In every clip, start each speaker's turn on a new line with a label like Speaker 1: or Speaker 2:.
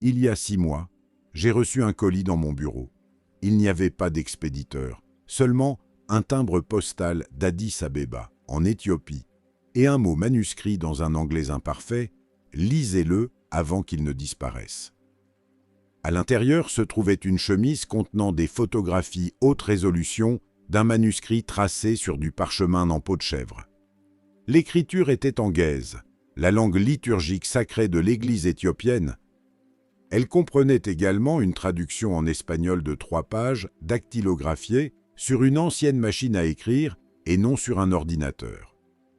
Speaker 1: Il y a 6 mois, j'ai reçu un colis dans mon bureau. Il n'y avait pas d'expéditeur, seulement un timbre postal d'Addis Abeba, en Éthiopie, et un mot manuscrit dans un anglais imparfait, « Lisez-le avant qu'il ne disparaisse ». À l'intérieur se trouvait une chemise contenant des photographies haute résolution d'un manuscrit tracé sur du parchemin en peau de chèvre. L'écriture était en guèze, la langue liturgique sacrée de l'Église éthiopienne. Elle comprenait également une traduction en espagnol de 3 pages, dactylographiée, sur une ancienne machine à écrire et non sur un ordinateur.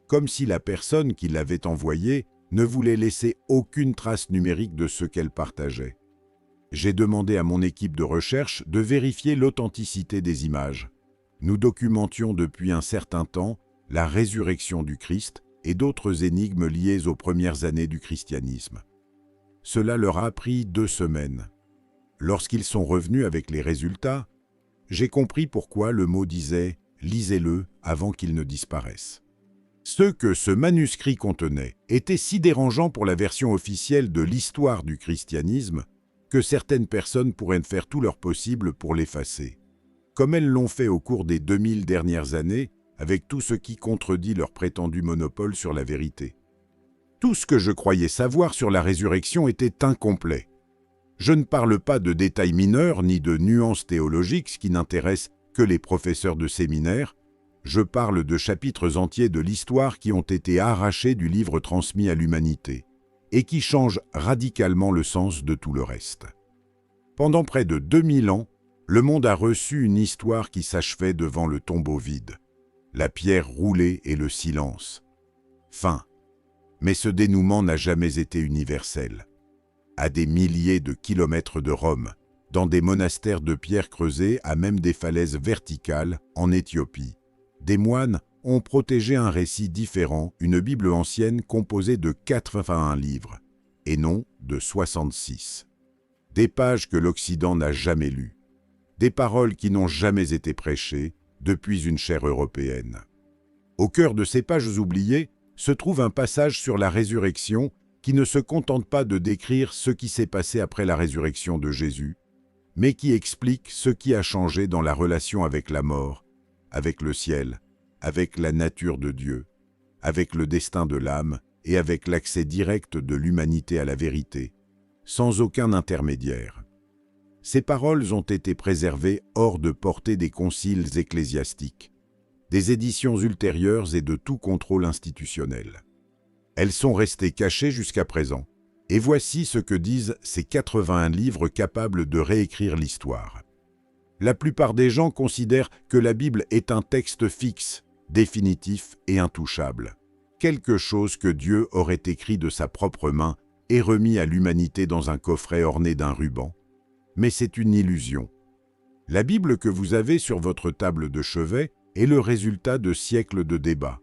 Speaker 1: Comme si la personne qui l'avait envoyée ne voulait laisser aucune trace numérique de ce qu'elle partageait. J'ai demandé à mon équipe de recherche de vérifier l'authenticité des images. Nous documentions depuis un certain temps la résurrection du Christ et d'autres énigmes liées aux premières années du christianisme. Cela leur a pris 2 semaines. Lorsqu'ils sont revenus avec les résultats, j'ai compris pourquoi le mot disait « lisez-le avant qu'il ne disparaisse ». Ce que ce manuscrit contenait était si dérangeant pour la version officielle de l'histoire du christianisme que certaines personnes pourraient faire tout leur possible pour l'effacer, comme elles l'ont fait au cours des 2000 dernières années avec tout ce qui contredit leur prétendu monopole sur la vérité. Tout ce que je croyais savoir sur la résurrection était incomplet. Je ne parle pas de détails mineurs ni de nuances théologiques, ce qui n'intéresse que les professeurs de séminaire. Je parle de chapitres entiers de l'histoire qui ont été arrachés du livre transmis à l'humanité et qui changent radicalement le sens de tout le reste. Pendant près de 2000 ans, le monde a reçu une histoire qui s'achevait devant le tombeau vide, la pierre roulée et le silence. Fin. Mais ce dénouement n'a jamais été universel. À des milliers de kilomètres de Rome, dans des monastères de pierre creusés à même des falaises verticales en Éthiopie, des moines ont protégé un récit différent, une Bible ancienne composée de 81 livres, et non de 66. Des pages que l'Occident n'a jamais lues, des paroles qui n'ont jamais été prêchées depuis une chaire européenne. Au cœur de ces pages oubliées se trouve un passage sur la résurrection qui ne se contente pas de décrire ce qui s'est passé après la résurrection de Jésus, mais qui explique ce qui a changé dans la relation avec la mort, avec le ciel, avec la nature de Dieu, avec le destin de l'âme et avec l'accès direct de l'humanité à la vérité, sans aucun intermédiaire. Ces paroles ont été préservées hors de portée des conciles ecclésiastiques, des éditions ultérieures et de tout contrôle institutionnel. Elles sont restées cachées jusqu'à présent, et voici ce que disent ces 81 livres capables de réécrire l'histoire. La plupart des gens considèrent que la Bible est un texte fixe, définitif et intouchable, quelque chose que Dieu aurait écrit de sa propre main et remis à l'humanité dans un coffret orné d'un ruban. Mais c'est une illusion. La Bible que vous avez sur votre table de chevet est le résultat de siècles de débats,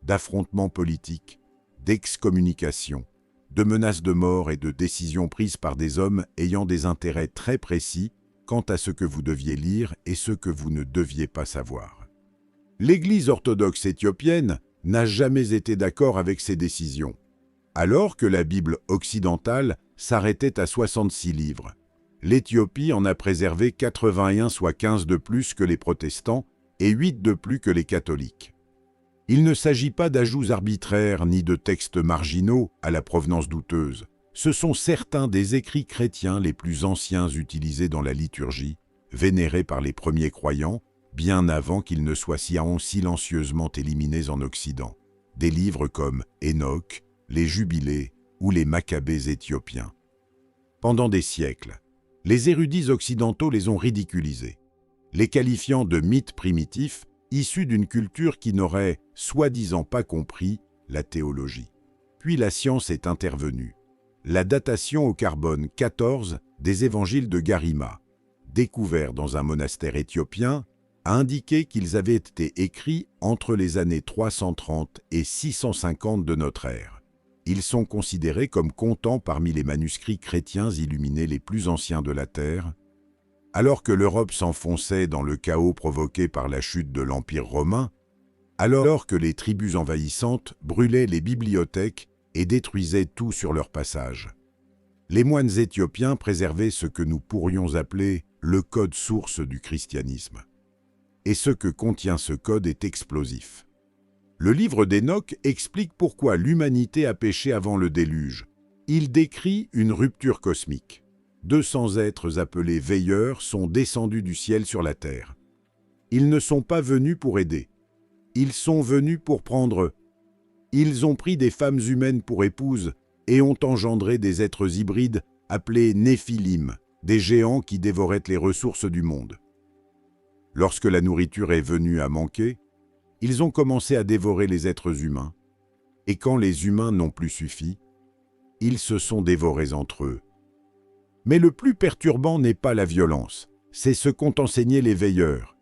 Speaker 1: d'affrontements politiques, d'excommunications, de menaces de mort et de décisions prises par des hommes ayant des intérêts très précis quant à ce que vous deviez lire et ce que vous ne deviez pas savoir. L'Église orthodoxe éthiopienne n'a jamais été d'accord avec ces décisions, alors que la Bible occidentale s'arrêtait à 66 livres. L'Éthiopie en a préservé 81, soit 15 de plus que les protestants et 8 de plus que les catholiques. Il ne s'agit pas d'ajouts arbitraires ni de textes marginaux à la provenance douteuse. Ce sont certains des écrits chrétiens les plus anciens utilisés dans la liturgie, vénérés par les premiers croyants, bien avant qu'ils ne soient silencieusement éliminés en Occident. Des livres comme Enoch, les Jubilés ou les Maccabées éthiopiens. Pendant des siècles, les érudits occidentaux les ont ridiculisés, les qualifiant de mythes primitifs issus d'une culture qui n'aurait, soi-disant, pas compris la théologie. Puis la science est intervenue. La datation au carbone 14 des évangiles de Garima, découverts dans un monastère éthiopien, a indiqué qu'ils avaient été écrits entre les années 330 et 650 de notre ère. Ils sont considérés comme comptant parmi les manuscrits chrétiens illuminés les plus anciens de la Terre, alors que l'Europe s'enfonçait dans le chaos provoqué par la chute de l'Empire romain, alors que les tribus envahissantes brûlaient les bibliothèques et détruisaient tout sur leur passage. Les moines éthiopiens préservaient ce que nous pourrions appeler le code source du christianisme. Et ce que contient ce code est explosif. Le livre d'Hénoch explique pourquoi l'humanité a péché avant le déluge. Il décrit une rupture cosmique. 200 êtres appelés veilleurs sont descendus du ciel sur la terre. Ils ne sont pas venus pour aider. Ils sont venus pour prendre. Ils ont pris des femmes humaines pour épouses et ont engendré des êtres hybrides appelés Néphilim, des géants qui dévoraient les ressources du monde. Lorsque la nourriture est venue à manquer, ils ont commencé à dévorer les êtres humains. Et quand les humains n'ont plus suffi, ils se sont dévorés entre eux. Mais le plus perturbant n'est pas la violence, c'est ce qu'ont enseigné les veilleurs.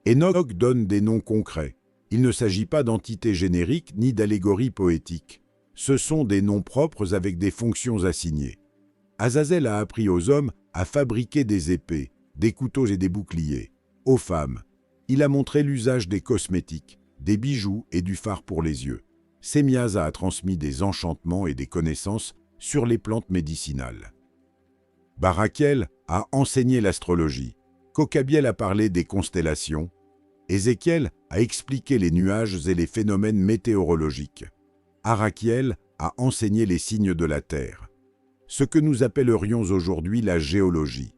Speaker 1: Hénoch donne des noms concrets. Il ne s'agit pas d'entités génériques ni d'allégories poétiques. Ce sont des noms propres avec des fonctions assignées. Azazel a appris aux hommes à fabriquer des épées, des couteaux et des boucliers. Aux femmes, il a montré l'usage des cosmétiques, des bijoux et du fard pour les yeux. Sémiasa a transmis des enchantements et des connaissances sur les plantes médicinales. Barakiel a enseigné l'astrologie. Kokabiel a parlé des constellations. Ézéchiel a expliqué les nuages et les phénomènes météorologiques. Arakiel a enseigné les signes de la Terre, ce que nous appellerions aujourd'hui la géologie.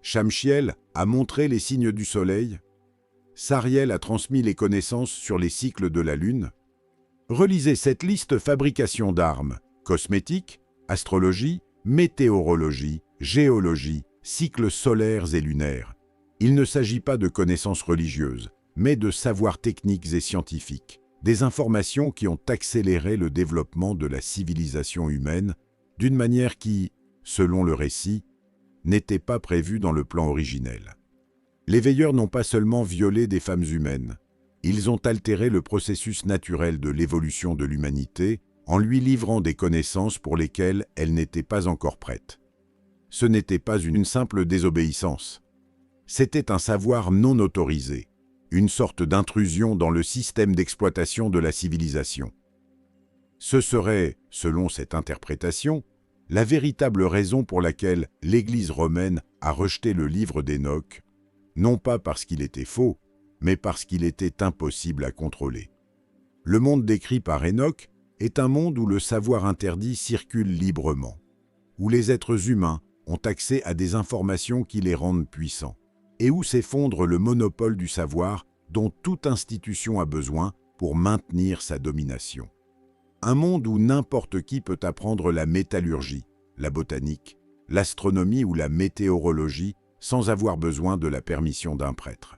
Speaker 1: Shamshiel a montré les signes du Soleil. Sariel a transmis les connaissances sur les cycles de la Lune. Relisez cette liste: fabrication d'armes, cosmétiques, astrologie, météorologie, géologie, cycles solaires et lunaires. Il ne s'agit pas de connaissances religieuses, mais de savoirs techniques et scientifiques, des informations qui ont accéléré le développement de la civilisation humaine d'une manière qui, selon le récit, n'était pas prévue dans le plan originel. Les veilleurs n'ont pas seulement violé des femmes humaines, ils ont altéré le processus naturel de l'évolution de l'humanité en lui livrant des connaissances pour lesquelles elle n'était pas encore prête. Ce n'était pas une simple désobéissance. C'était un savoir non autorisé, une sorte d'intrusion dans le système d'exploitation de la civilisation. Ce serait, selon cette interprétation, la véritable raison pour laquelle l'Église romaine a rejeté le livre d'Hénoch, non pas parce qu'il était faux, mais parce qu'il était impossible à contrôler. Le monde décrit par Hénoch est un monde où le savoir interdit circule librement, où les êtres humains ont accès à des informations qui les rendent puissants, et où s'effondre le monopole du savoir dont toute institution a besoin pour maintenir sa domination. Un monde où n'importe qui peut apprendre la métallurgie, la botanique, l'astronomie ou la météorologie sans avoir besoin de la permission d'un prêtre.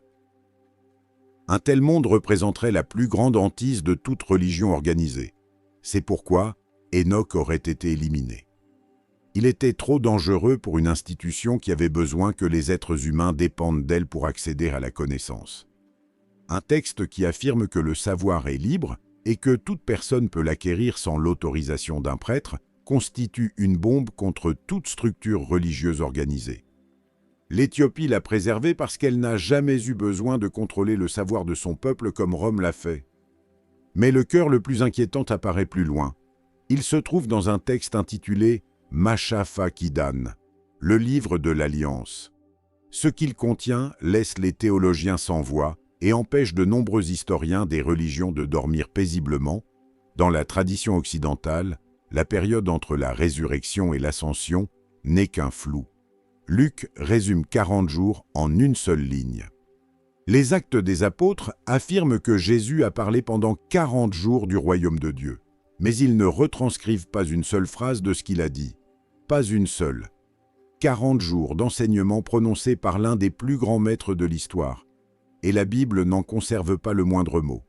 Speaker 1: Un tel monde représenterait la plus grande hantise de toute religion organisée. C'est pourquoi Hénoch aurait été éliminé. Il était trop dangereux pour une institution qui avait besoin que les êtres humains dépendent d'elle pour accéder à la connaissance. Un texte qui affirme que le savoir est libre et que toute personne peut l'acquérir sans l'autorisation d'un prêtre constitue une bombe contre toute structure religieuse organisée. L'Éthiopie l'a préservée parce qu'elle n'a jamais eu besoin de contrôler le savoir de son peuple comme Rome l'a fait. Mais le cœur le plus inquiétant apparaît plus loin. Il se trouve dans un texte intitulé « Mashafa Kidan », le livre de l'Alliance. Ce qu'il contient laisse les théologiens sans voix et empêche de nombreux historiens des religions de dormir paisiblement. Dans la tradition occidentale, la période entre la résurrection et l'ascension n'est qu'un flou. Luc résume 40 jours en une seule ligne. Les Actes des Apôtres affirment que Jésus a parlé pendant 40 jours du royaume de Dieu, mais ils ne retranscrivent pas une seule phrase de ce qu'il a dit. Pas une seule. 40 jours d'enseignement prononcés par l'un des plus grands maîtres de l'histoire, et la Bible n'en conserve pas le moindre mot.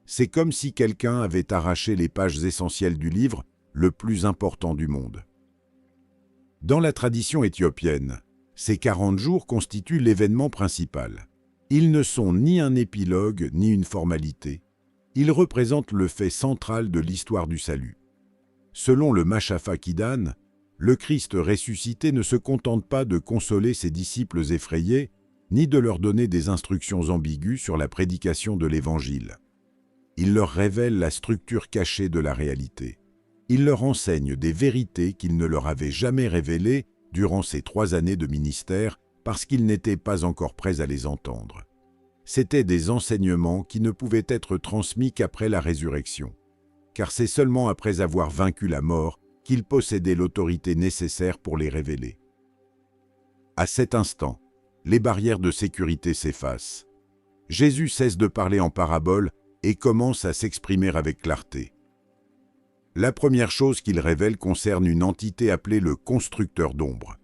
Speaker 1: C'est comme si quelqu'un avait arraché les pages essentielles du livre, le plus important du monde. Dans la tradition éthiopienne, ces 40 jours constituent l'événement principal. Ils ne sont ni un épilogue ni une formalité. Ils représentent le fait central de l'histoire du salut. Selon le Mashafa Kidan, le Christ ressuscité ne se contente pas de consoler ses disciples effrayés, ni de leur donner des instructions ambiguës sur la prédication de l'Évangile. Il leur révèle la structure cachée de la réalité. Il leur enseigne des vérités qu'il ne leur avait jamais révélées durant ces 3 années de ministère parce qu'ils n'étaient pas encore prêts à les entendre. C'étaient des enseignements qui ne pouvaient être transmis qu'après la résurrection, car c'est seulement après avoir vaincu la mort qu'il possédait l'autorité nécessaire pour les révéler. À cet instant, les barrières de sécurité s'effacent. Jésus cesse de parler en parabole et commence à s'exprimer avec clarté. La première chose qu'il révèle concerne une entité appelée le constructeur d'ombre.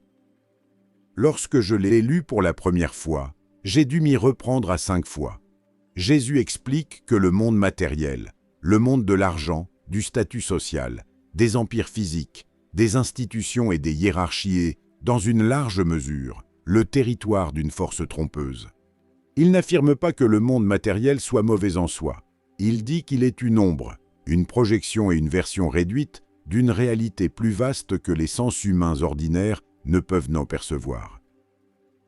Speaker 1: Lorsque je l'ai lu pour la première fois, j'ai dû m'y reprendre à 5 fois. Jésus explique que le monde matériel, le monde de l'argent, du statut social, des empires physiques, des institutions et des hiérarchies est, dans une large mesure, le territoire d'une force trompeuse. Il n'affirme pas que le monde matériel soit mauvais en soi. Il dit qu'il est une ombre, une projection et une version réduite d'une réalité plus vaste que les sens humains ordinaires ne peuvent n'en percevoir.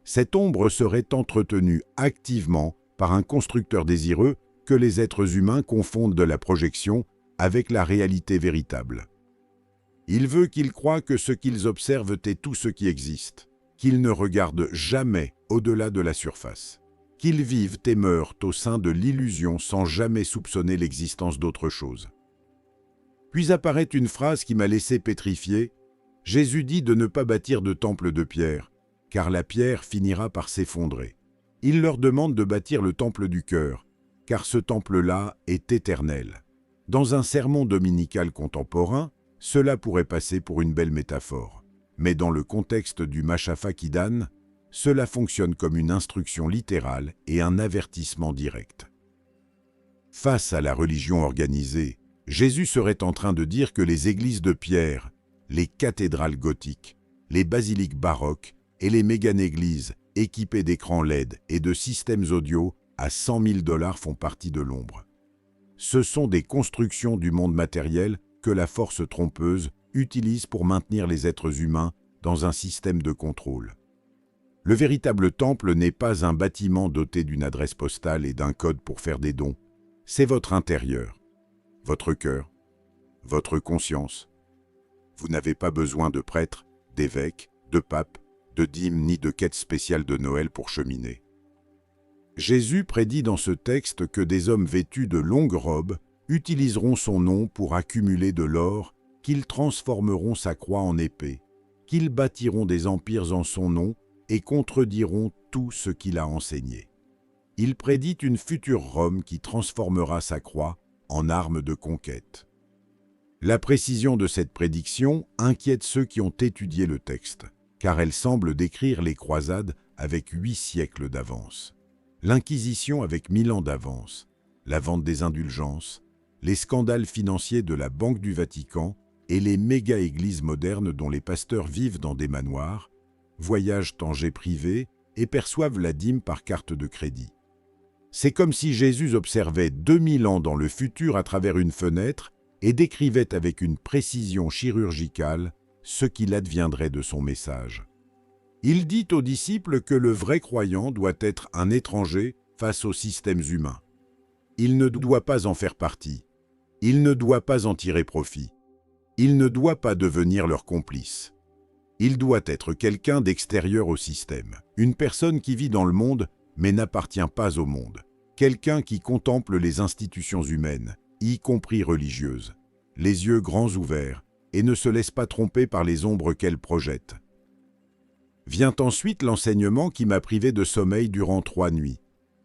Speaker 1: Cette ombre serait entretenue activement par un constructeur désireux que les êtres humains confondent de la projection avec la réalité véritable. Il veut qu'ils croient que ce qu'ils observent est tout ce qui existe, qu'ils ne regardent jamais au-delà de la surface, qu'ils vivent et meurent au sein de l'illusion sans jamais soupçonner l'existence d'autre chose. Puis apparaît une phrase qui m'a laissé pétrifié. Jésus dit de ne pas bâtir de temple de pierre, car la pierre finira par s'effondrer. Il leur demande de bâtir le temple du cœur, car ce temple-là est éternel. Dans un sermon dominical contemporain, cela pourrait passer pour une belle métaphore. Mais dans le contexte du Mashafa Kidan, cela fonctionne comme une instruction littérale et un avertissement direct. Face à la religion organisée, Jésus serait en train de dire que les églises de pierre, les cathédrales gothiques, les basiliques baroques et les méga-églises équipées d'écrans LED et de systèmes audio à 100 000 $ font partie de l'ombre. Ce sont des constructions du monde matériel que la force trompeuse utilise pour maintenir les êtres humains dans un système de contrôle. Le véritable temple n'est pas un bâtiment doté d'une adresse postale et d'un code pour faire des dons. C'est votre intérieur, votre cœur, votre conscience. Vous n'avez pas besoin de prêtres, d'évêques, de papes, de dîmes ni de quête spéciale de Noël pour cheminer. Jésus prédit dans ce texte que des hommes vêtus de longues robes utiliseront son nom pour accumuler de l'or, qu'ils transformeront sa croix en épée, qu'ils bâtiront des empires en son nom et contrediront tout ce qu'il a enseigné. Il prédit une future Rome qui transformera sa croix en arme de conquête. La précision de cette prédiction inquiète ceux qui ont étudié le texte, car elle semble décrire les croisades avec 8 siècles d'avance, l'Inquisition avec 1000 ans d'avance, la vente des indulgences, les scandales financiers de la Banque du Vatican et les méga-églises modernes dont les pasteurs vivent dans des manoirs, voyagent en jet privé et perçoivent la dîme par carte de crédit. C'est comme si Jésus observait 2000 ans dans le futur à travers une fenêtre et décrivait avec une précision chirurgicale ce qu'il adviendrait de son message. Il dit aux disciples que le vrai croyant doit être un étranger face aux systèmes humains. Il ne doit pas en faire partie. Il ne doit pas en tirer profit. Il ne doit pas devenir leur complice. Il doit être quelqu'un d'extérieur au système, une personne qui vit dans le monde mais n'appartient pas au monde, quelqu'un qui contemple les institutions humaines, y compris religieuses, les yeux grands ouverts, et ne se laisse pas tromper par les ombres qu'elles projettent. Vient ensuite l'enseignement qui m'a privé de sommeil durant 3 nuits.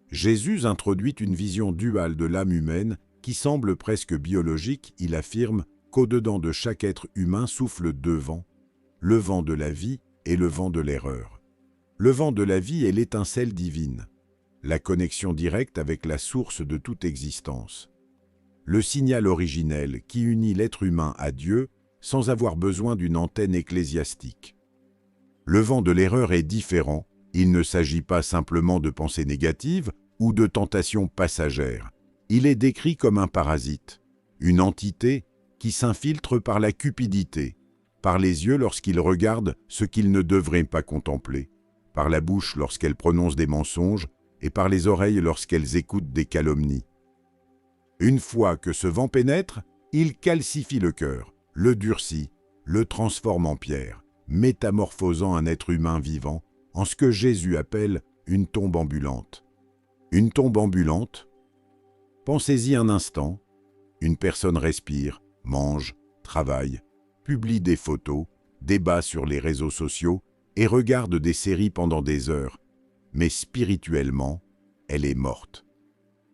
Speaker 1: Jésus introduit une vision duale de l'âme humaine qui semble presque biologique. Il affirme qu'au-dedans de chaque être humain souffle 2 vents, le vent de la vie et le vent de l'erreur. Le vent de la vie est l'étincelle divine, la connexion directe avec la source de toute existence. Le signal originel qui unit l'être humain à Dieu sans avoir besoin d'une antenne ecclésiastique. Le vent de l'erreur est différent, il ne s'agit pas simplement de pensées négatives ou de tentations passagères. Il est décrit comme un parasite, une entité qui s'infiltre par la cupidité, par les yeux lorsqu'il regarde ce qu'il ne devrait pas contempler, par la bouche lorsqu'elle prononce des mensonges et par les oreilles lorsqu'elles écoutent des calomnies. Une fois que ce vent pénètre, il calcifie le cœur, le durcit, le transforme en pierre, métamorphosant un être humain vivant en ce que Jésus appelle une tombe ambulante. Une tombe ambulante? Pensez-y un instant. Une personne respire, mange, travaille, publie des photos, débat sur les réseaux sociaux et regarde des séries pendant des heures. Mais spirituellement, elle est morte.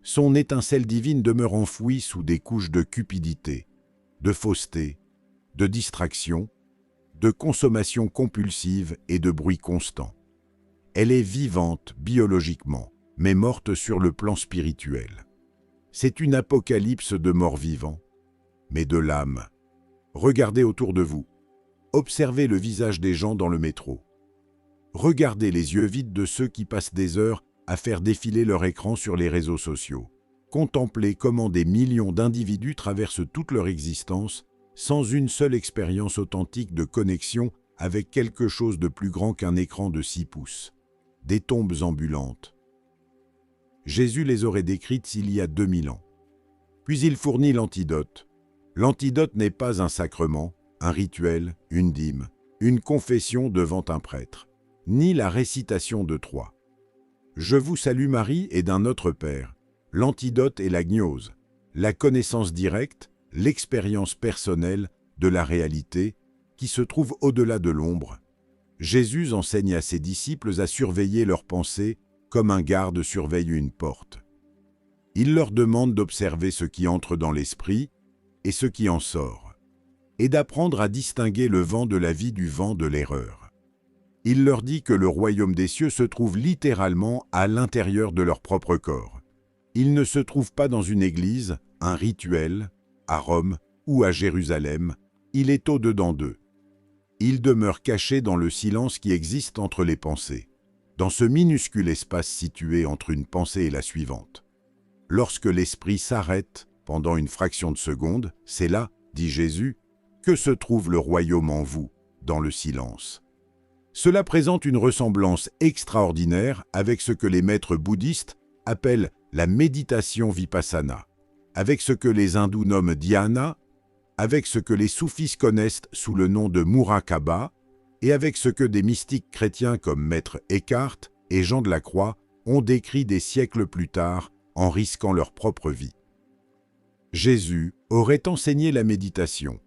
Speaker 1: Son étincelle divine demeure enfouie sous des couches de cupidité, de fausseté, de distraction, de consommation compulsive et de bruit constant. Elle est vivante biologiquement, mais morte sur le plan spirituel. C'est une apocalypse de morts-vivants, mais de l'âme. Regardez autour de vous. Observez le visage des gens dans le métro. Regardez les yeux vides de ceux qui passent des heures à faire défiler leur écran sur les réseaux sociaux. Contemplez comment des millions d'individus traversent toute leur existence sans une seule expérience authentique de connexion avec quelque chose de plus grand qu'un écran de 6 pouces. Des tombes ambulantes. Jésus les aurait décrites il y a 2000 ans. Puis il fournit l'antidote. L'antidote n'est pas un sacrement, un rituel, une dîme, une confession devant un prêtre, ni la récitation de Troie. Je vous salue Marie et d'un Notre Père. L'antidote est la gnose, la connaissance directe, l'expérience personnelle de la réalité qui se trouve au-delà de l'ombre. Jésus enseigne à ses disciples à surveiller leurs pensées comme un garde surveille une porte. Il leur demande d'observer ce qui entre dans l'esprit et ce qui en sort, et d'apprendre à distinguer le vent de la vie du vent de l'erreur. Il leur dit que le royaume des cieux se trouve littéralement à l'intérieur de leur propre corps. Il ne se trouve pas dans une église, un rituel, à Rome ou à Jérusalem, il est au-dedans d'eux. Il demeure caché dans le silence qui existe entre les pensées, dans ce minuscule espace situé entre une pensée et la suivante. Lorsque l'esprit s'arrête pendant une fraction de seconde, c'est là, dit Jésus, que se trouve le royaume en vous, dans le silence. Cela présente une ressemblance extraordinaire avec ce que les maîtres bouddhistes appellent la méditation vipassana, avec ce que les hindous nomment dhyana, avec ce que les soufis connaissent sous le nom de muraqaba, et avec ce que des mystiques chrétiens comme Maître Eckhart et Jean de la Croix ont décrit des siècles plus tard en risquant leur propre vie. Jésus aurait enseigné la méditation.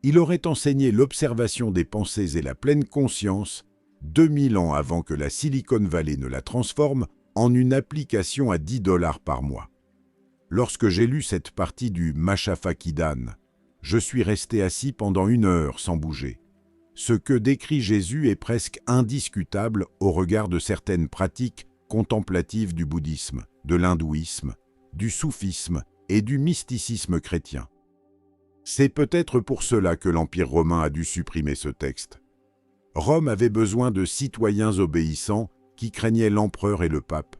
Speaker 1: Il aurait enseigné l'observation des pensées et la pleine conscience 2000 ans avant que la Silicon Valley ne la transforme en une application à $10 par mois. Lorsque j'ai lu cette partie du Mahashabha-Kidan, je suis resté assis pendant 1 heure sans bouger. Ce que décrit Jésus est presque indiscutable au regard de certaines pratiques contemplatives du bouddhisme, de l'hindouisme, du soufisme et du mysticisme chrétien. C'est peut-être pour cela que l'Empire romain a dû supprimer ce texte. Rome avait besoin de citoyens obéissants qui craignaient l'empereur et le pape.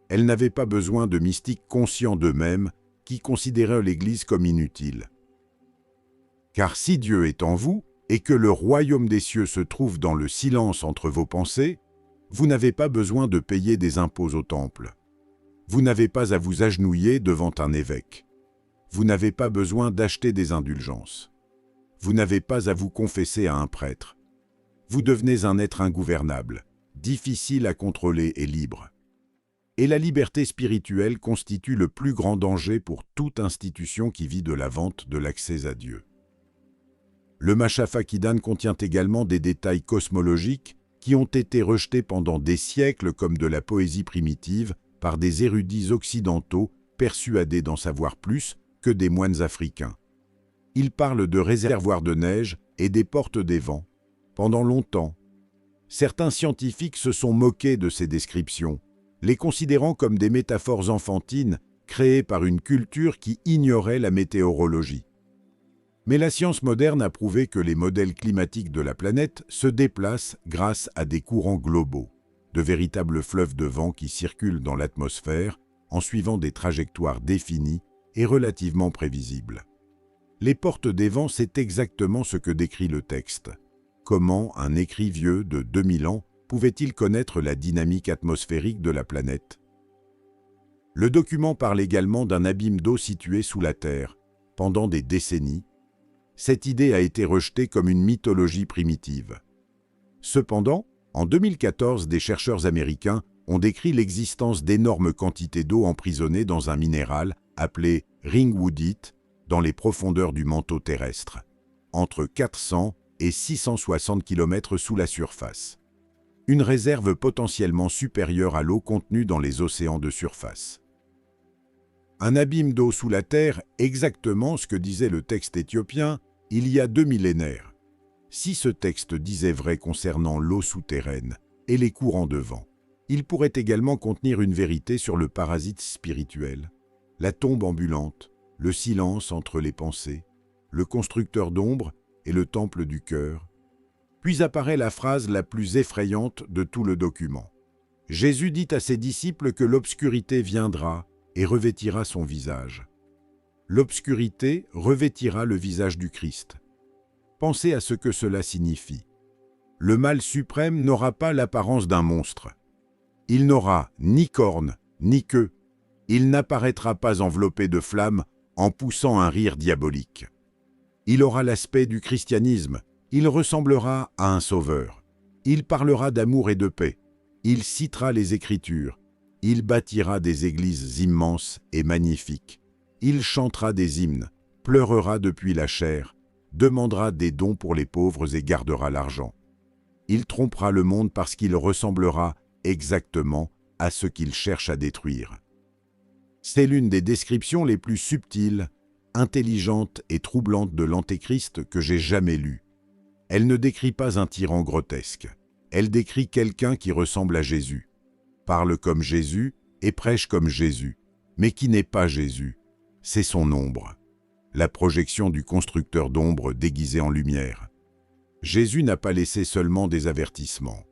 Speaker 1: Elle n'avait pas besoin de mystiques conscients d'eux-mêmes qui considéraient l'Église comme inutile. Car si Dieu est en vous, et que le royaume des cieux se trouve dans le silence entre vos pensées, vous n'avez pas besoin de payer des impôts au temple. Vous n'avez pas à vous agenouiller devant un évêque. Vous n'avez pas besoin d'acheter des indulgences. Vous n'avez pas à vous confesser à un prêtre. Vous devenez un être ingouvernable, difficile à contrôler et libre. Et la liberté spirituelle constitue le plus grand danger pour toute institution qui vit de la vente de l'accès à Dieu. Le Mahashabha-Kidan contient également des détails cosmologiques qui ont été rejetés pendant des siècles comme de la poésie primitive par des érudits occidentaux persuadés d'en savoir plus que des moines africains. Il parle de réservoirs de neige et des portes des vents. Pendant longtemps, certains scientifiques se sont moqués de ces descriptions, les considérant comme des métaphores enfantines créées par une culture qui ignorait la météorologie. Mais la science moderne a prouvé que les modèles climatiques de la planète se déplacent grâce à des courants globaux, de véritables fleuves de vent qui circulent dans l'atmosphère en suivant des trajectoires définies et relativement prévisibles. Les portes des vents, c'est exactement ce que décrit le texte. Comment un écrit vieux de 2000 ans pouvait-il connaître la dynamique atmosphérique de la planète? Le document parle également d'un abîme d'eau situé sous la Terre, pendant des décennies, cette idée a été rejetée comme une mythologie primitive. Cependant, en 2014, des chercheurs américains ont décrit l'existence d'énormes quantités d'eau emprisonnées dans un minéral appelé ringwoodite dans les profondeurs du manteau terrestre, entre 400 et 660 km sous la surface. Une réserve potentiellement supérieure à l'eau contenue dans les océans de surface. Un abîme d'eau sous la terre, exactement ce que disait le texte éthiopien il y a 2 millénaires. Si ce texte disait vrai concernant l'eau souterraine et les courants de vent, il pourrait également contenir une vérité sur le parasite spirituel, la tombe ambulante, le silence entre les pensées, le constructeur d'ombre et le temple du cœur. Puis apparaît la phrase la plus effrayante de tout le document. Jésus dit à ses disciples que l'obscurité viendra et revêtira son visage. L'obscurité revêtira le visage du Christ. Pensez à ce que cela signifie. Le mal suprême n'aura pas l'apparence d'un monstre. Il n'aura ni cornes, ni queue. Il n'apparaîtra pas enveloppé de flammes en poussant un rire diabolique. Il aura l'aspect du christianisme. Il ressemblera à un sauveur. Il parlera d'amour et de paix. Il citera les Écritures. Il bâtira des églises immenses et magnifiques. Il chantera des hymnes, pleurera depuis la chair, demandera des dons pour les pauvres et gardera l'argent. Il trompera le monde parce qu'il ressemblera exactement à ce qu'il cherche à détruire. C'est l'une des descriptions les plus subtiles, intelligentes et troublantes de l'Antéchrist que j'ai jamais lues. Elle ne décrit pas un tyran grotesque. Elle décrit quelqu'un qui ressemble à Jésus, parle comme Jésus et prêche comme Jésus, mais qui n'est pas Jésus. C'est son ombre, la projection du constructeur d'ombre déguisé en lumière. Jésus n'a pas laissé seulement des avertissements.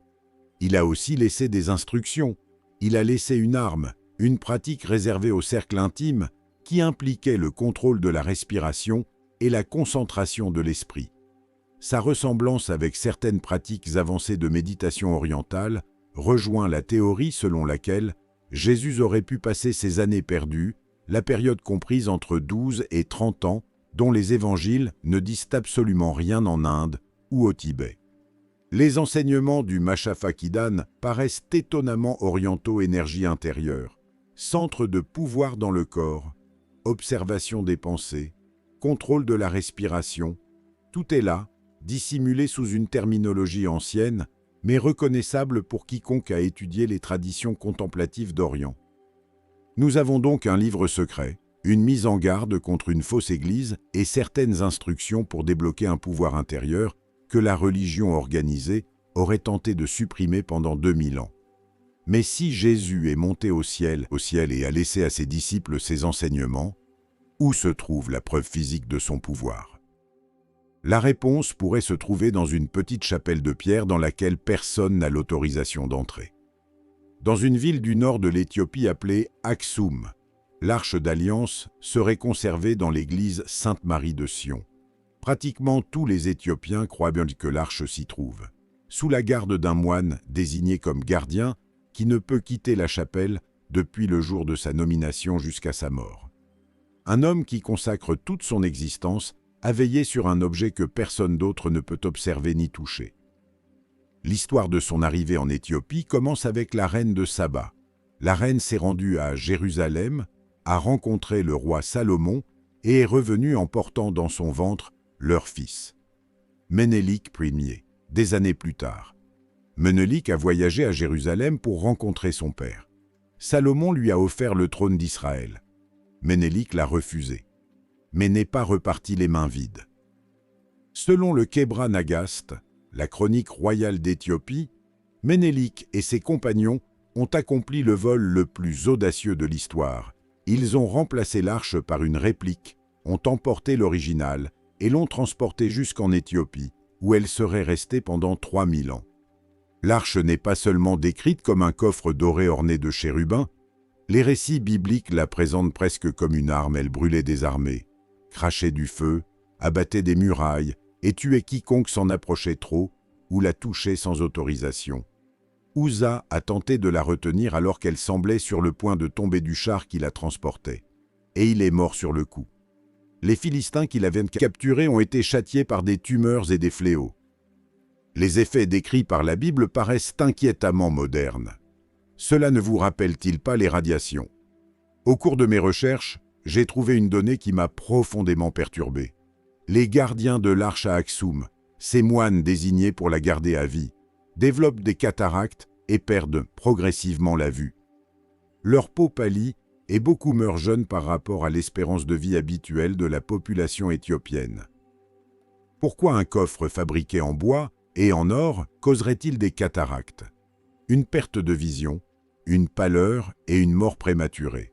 Speaker 1: Il a aussi laissé des instructions. Il a laissé une arme, une pratique réservée au cercle intime qui impliquait le contrôle de la respiration et la concentration de l'esprit. Sa ressemblance avec certaines pratiques avancées de méditation orientale rejoint la théorie selon laquelle Jésus aurait pu passer ses années perdues, la période comprise entre 12 et 30 ans, dont les évangiles ne disent absolument rien en Inde ou au Tibet. Les enseignements du Machafakidan paraissent étonnamment orientaux: énergie intérieure, centre de pouvoir dans le corps, observation des pensées, contrôle de la respiration. Tout est là, dissimulé sous une terminologie ancienne, mais reconnaissable pour quiconque a étudié les traditions contemplatives d'Orient. Nous avons donc un livre secret, une mise en garde contre une fausse église et certaines instructions pour débloquer un pouvoir intérieur que la religion organisée aurait tenté de supprimer pendant 2000 ans. Mais si Jésus est monté au ciel et a laissé à ses disciples ses enseignements, où se trouve la preuve physique de son pouvoir? La réponse pourrait se trouver dans une petite chapelle de pierre dans laquelle personne n'a l'autorisation d'entrer. Dans une ville du nord de l'Éthiopie appelée Aksum, l'Arche d'Alliance serait conservée dans l'église Sainte-Marie de Sion. Pratiquement tous les Éthiopiens croient bien que l'arche s'y trouve, sous la garde d'un moine désigné comme gardien qui ne peut quitter la chapelle depuis le jour de sa nomination jusqu'à sa mort. Un homme qui consacre toute son existence à veiller sur un objet que personne d'autre ne peut observer ni toucher. L'histoire de son arrivée en Éthiopie commence avec la reine de Saba. La reine s'est rendue à Jérusalem, a rencontré le roi Salomon et est revenue en portant dans son ventre leur fils, Ménélik Ier, des années plus tard. Ménélik a voyagé à Jérusalem pour rencontrer son père. Salomon lui a offert le trône d'Israël. Ménélik l'a refusé, mais n'est pas reparti les mains vides. Selon le Kebra Nagast, la chronique royale d'Éthiopie, Ménélik et ses compagnons ont accompli le vol le plus audacieux de l'histoire. Ils ont remplacé l'arche par une réplique, ont emporté l'original et l'ont transportée jusqu'en Éthiopie, où elle serait restée pendant 3000 ans. L'arche n'est pas seulement décrite comme un coffre doré orné de chérubins, les récits bibliques la présentent presque comme une arme. Elle brûlait des armées, crachait du feu, abattait des murailles et tuait quiconque s'en approchait trop ou la touchait sans autorisation. Uza a tenté de la retenir alors qu'elle semblait sur le point de tomber du char qui la transportait, et il est mort sur le coup. les Philistins qui l'avaient capturé ont été châtiés par des tumeurs et des fléaux. Les effets décrits par la Bible paraissent inquiétamment modernes. Cela ne vous rappelle-t-il pas les radiations? Au cours de mes recherches, j'ai trouvé une donnée qui m'a profondément perturbé. Les gardiens de l'arche à Aksoum, ces moines désignés pour la garder à vie, développent des cataractes et perdent progressivement la vue. Leur peau pâlit et beaucoup meurent jeunes par rapport à l'espérance de vie habituelle de la population éthiopienne. Pourquoi un coffre fabriqué en bois et en or causerait-il des cataractes? Une perte de vision, une pâleur et une mort prématurée.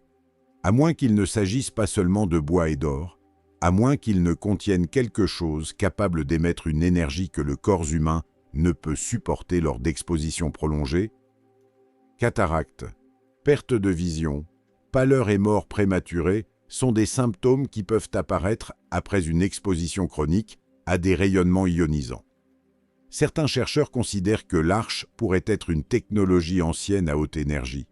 Speaker 1: À moins qu'il ne s'agisse pas seulement de bois et d'or, à moins qu'ils ne contiennent quelque chose capable d'émettre une énergie que le corps humain ne peut supporter lors d'expositions prolongées. Cataracte, perte de vision, pâleur et mort prématurée sont des symptômes qui peuvent apparaître après une exposition chronique à des rayonnements ionisants. Certains chercheurs considèrent que l'arche pourrait être une technologie ancienne à haute énergie.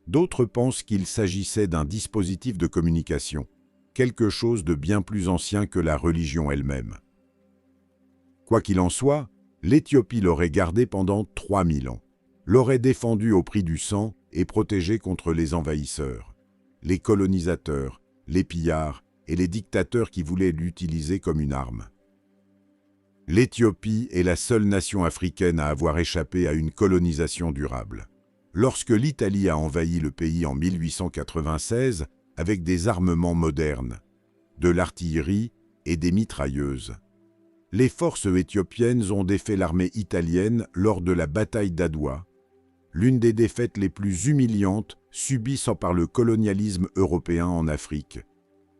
Speaker 1: D'autres pensent qu'il s'agissait d'un dispositif de communication, quelque chose de bien plus ancien que la religion elle-même. Quoi qu'il en soit, l'Éthiopie l'aurait gardé pendant 3000 ans, l'aurait défendu au prix du sang et protégé contre les envahisseurs, les colonisateurs, les pillards et les dictateurs qui voulaient l'utiliser comme une arme. L'Éthiopie est la seule nation africaine à avoir échappé à une colonisation durable. Lorsque l'Italie a envahi le pays en 1896 avec des armements modernes, de l'artillerie et des mitrailleuses, les forces éthiopiennes ont défait l'armée italienne lors de la bataille d'Adwa, l'une des défaites les plus humiliantes subies par le colonialisme européen en Afrique.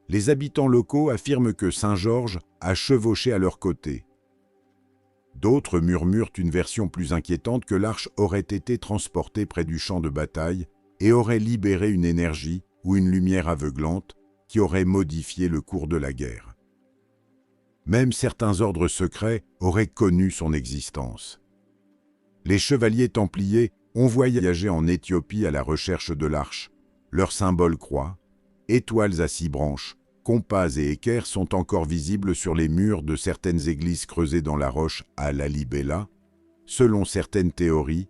Speaker 1: Les habitants locaux affirment que Saint-Georges a chevauché à leur côté. D'autres murmurent une version plus inquiétante que l'arche aurait été transportée près du champ de bataille et aurait libéré une énergie ou une lumière aveuglante qui aurait modifié le cours de la guerre. Même certains ordres secrets auraient connu son existence. Les chevaliers templiers ont voyagé en Éthiopie à la recherche de l'arche. Leurs symboles croix, étoiles à 6 branches, compas et équerres sont encore visibles sur les murs de certaines églises creusées dans la roche à Lalibela. Selon certaines théories,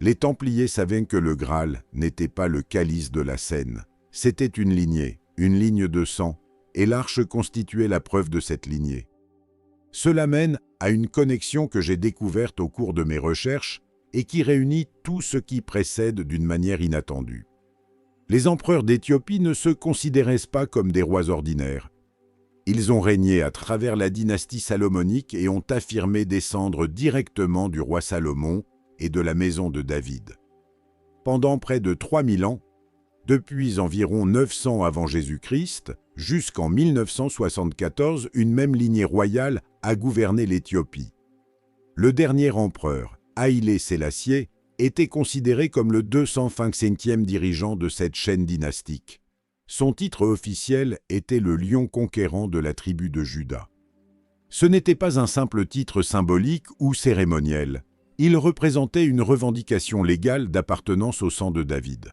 Speaker 1: les Templiers savaient que le Graal n'était pas le calice de la Seine. C'était une ligne de sang, et l'arche constituait la preuve de cette lignée. Cela mène à une connexion que j'ai découverte au cours de mes recherches et qui réunit tout ce qui précède d'une manière inattendue. Les empereurs d'Éthiopie ne se considéraient pas comme des rois ordinaires. Ils ont régné à travers la dynastie salomonique et ont affirmé descendre directement du roi Salomon et de la maison de David. Pendant près de 3000 ans, depuis environ 900 avant Jésus-Christ jusqu'en 1974, une même lignée royale a gouverné l'Éthiopie. Le dernier empereur, Haïlé Sélassié, était considéré comme le 225e dirigeant de cette chaîne dynastique. Son titre officiel était le lion conquérant de la tribu de Juda. Ce n'était pas un simple titre symbolique ou cérémoniel. Il représentait une revendication légale d'appartenance au sang de David.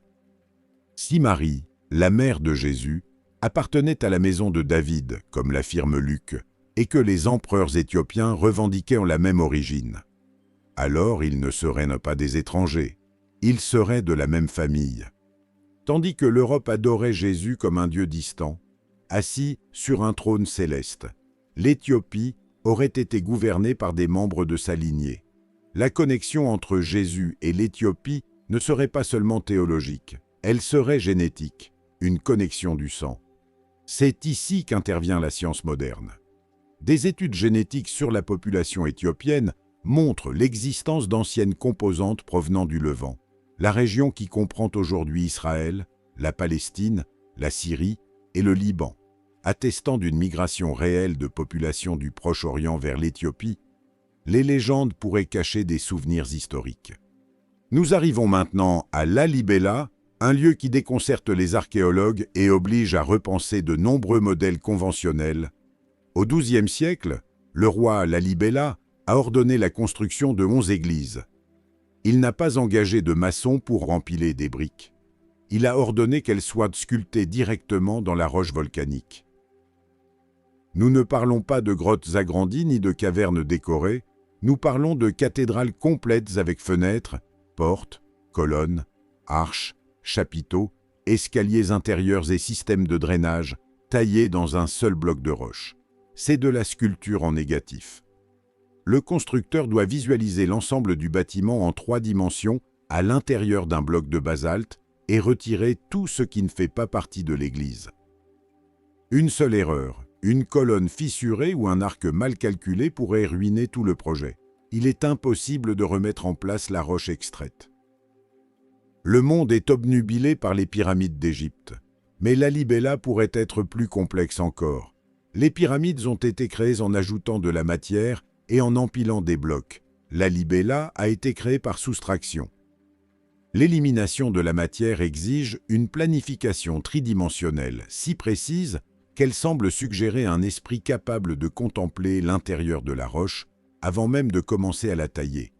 Speaker 1: Si Marie, la mère de Jésus, appartenait à la maison de David, comme l'affirme Luc, et que les empereurs éthiopiens revendiquaient en la même origine, alors ils ne seraient pas des étrangers, ils seraient de la même famille. Tandis que l'Europe adorait Jésus comme un Dieu distant, assis sur un trône céleste, l'Éthiopie aurait été gouvernée par des membres de sa lignée. La connexion entre Jésus et l'Éthiopie ne serait pas seulement théologique, elle serait génétique, une connexion du sang. C'est ici qu'intervient la science moderne. Des études génétiques sur la population éthiopienne montre l'existence d'anciennes composantes provenant du Levant, la région qui comprend aujourd'hui Israël, la Palestine, la Syrie et le Liban, attestant d'une migration réelle de populations du Proche-Orient vers l'Éthiopie. Les légendes pourraient cacher des souvenirs historiques. Nous arrivons maintenant à Lalibela, un lieu qui déconcerte les archéologues et oblige à repenser de nombreux modèles conventionnels. Au XIIe siècle, le roi Lalibela a ordonné la construction de 11 églises. Il n'a pas engagé de maçons pour empiler des briques. Il a ordonné qu'elles soient sculptées directement dans la roche volcanique. Nous ne parlons pas de grottes agrandies ni de cavernes décorées, nous parlons de cathédrales complètes avec fenêtres, portes, colonnes, arches, chapiteaux, escaliers intérieurs et systèmes de drainage, taillés dans un seul bloc de roche. C'est de la sculpture en négatif. Le constructeur doit visualiser l'ensemble du bâtiment en 3 dimensions à l'intérieur d'un bloc de basalte et retirer tout ce qui ne fait pas partie de l'église. Une seule erreur, une colonne fissurée ou un arc mal calculé pourrait ruiner tout le projet. Il est impossible de remettre en place la roche extraite. Le monde est obnubilé par les pyramides d'Égypte. Mais Lalibela pourrait être plus complexe encore. Les pyramides ont été créées en ajoutant de la matière et en empilant des blocs. Lalibela a été créé par soustraction. L'élimination de la matière exige une planification tridimensionnelle si précise qu'elle semble suggérer un esprit capable de contempler l'intérieur de la roche avant même de commencer à la tailler.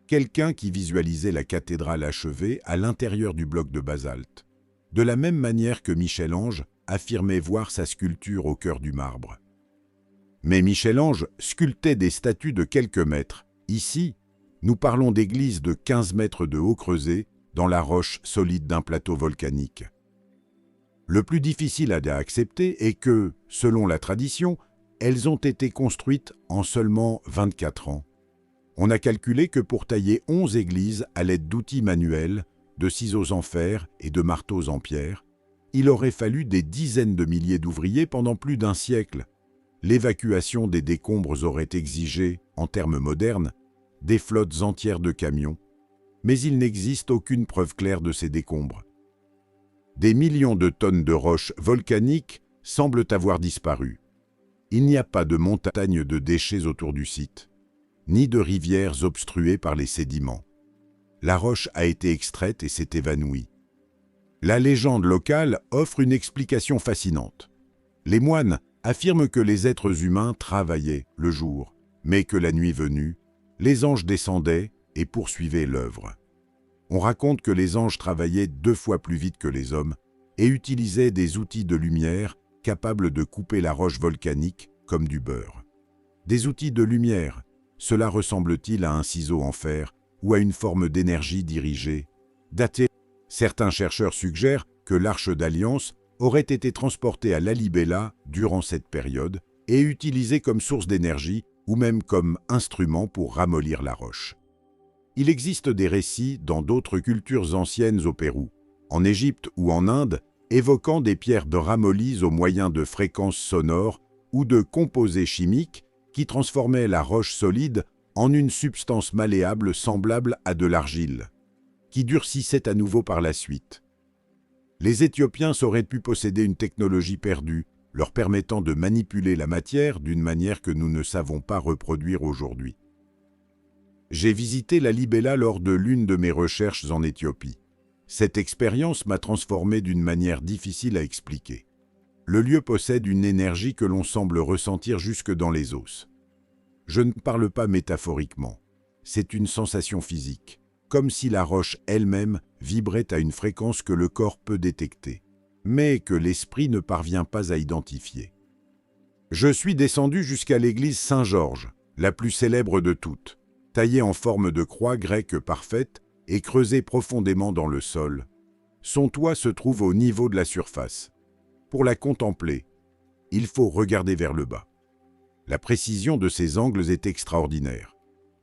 Speaker 1: Quelqu'un qui visualisait la cathédrale achevée à l'intérieur du bloc de basalte. De la même manière que Michel-Ange affirmait voir sa sculpture au cœur du marbre. Mais Michel-Ange sculptait des statues de quelques mètres. Ici, nous parlons d'églises de 15 mètres de haut creusées dans la roche solide d'un plateau volcanique. Le plus difficile à accepter est que, selon la tradition, elles ont été construites en seulement 24 ans. On a calculé que pour tailler 11 églises à l'aide d'outils manuels, de ciseaux en fer et de marteaux en pierre, il aurait fallu des dizaines de milliers d'ouvriers pendant plus d'1 siècle. L'évacuation des décombres aurait exigé, en termes modernes, des flottes entières de camions, mais il n'existe aucune preuve claire de ces décombres. Des millions de tonnes de roches volcaniques semblent avoir disparu. Il n'y a pas de montagnes de déchets autour du site, ni de rivières obstruées par les sédiments. La roche a été extraite et s'est évanouie. La légende locale offre une explication fascinante. Les moines affirment que les êtres humains travaillaient le jour, mais que la nuit venue, les anges descendaient et poursuivaient l'œuvre. On raconte que les anges travaillaient 2 fois plus vite que les hommes et utilisaient des outils de lumière capables de couper la roche volcanique comme du beurre. Des outils de lumière, cela ressemble-t-il à un ciseau en fer ou à une forme d'énergie dirigée, datée? Certains chercheurs suggèrent que l'Arche d'Alliance aurait été transportée à Lalibela durant cette période et utilisée comme source d'énergie ou même comme instrument pour ramollir la roche. Il existe des récits dans d'autres cultures anciennes au Pérou, en Égypte ou en Inde, évoquant des pierres de ramollies au moyen de fréquences sonores ou de composés chimiques qui transformaient la roche solide en une substance malléable semblable à de l'argile, qui durcissait à nouveau par la suite. Les Éthiopiens auraient pu posséder une technologie perdue, leur permettant de manipuler la matière d'une manière que nous ne savons pas reproduire aujourd'hui. J'ai visité Lalibela lors de l'une de mes recherches en Éthiopie. Cette expérience m'a transformé d'une manière difficile à expliquer. Le lieu possède une énergie que l'on semble ressentir jusque dans les os. Je ne parle pas métaphoriquement. C'est une sensation physique, comme si la roche elle-même vibrait à une fréquence que le corps peut détecter, mais que l'esprit ne parvient pas à identifier. Je suis descendu jusqu'à l'église Saint-Georges, la plus célèbre de toutes, taillée en forme de croix grecque parfaite et creusée profondément dans le sol. Son toit se trouve au niveau de la surface. Pour la contempler, il faut regarder vers le bas. La précision de ses angles est extraordinaire.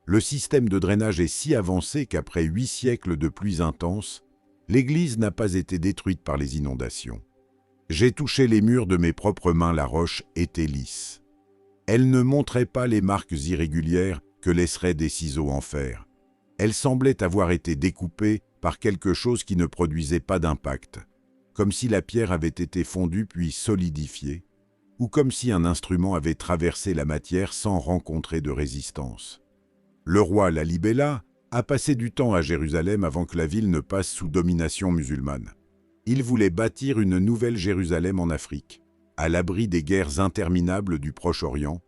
Speaker 1: Le système de drainage est si avancé qu'après 8 siècles de pluies intenses, l'église n'a pas été détruite par les inondations. J'ai touché les murs de mes propres mains, la roche était lisse. Elle ne montrait pas les marques irrégulières que laisseraient des ciseaux en fer. Elle semblait avoir été découpée par quelque chose qui ne produisait pas d'impact, comme si la pierre avait été fondue puis solidifiée, ou comme si un instrument avait traversé la matière sans rencontrer de résistance. Le roi Lalibela a passé du temps à Jérusalem avant que la ville ne passe sous domination musulmane. Il voulait bâtir une nouvelle Jérusalem en Afrique, à l'abri des guerres interminables du Proche-Orient.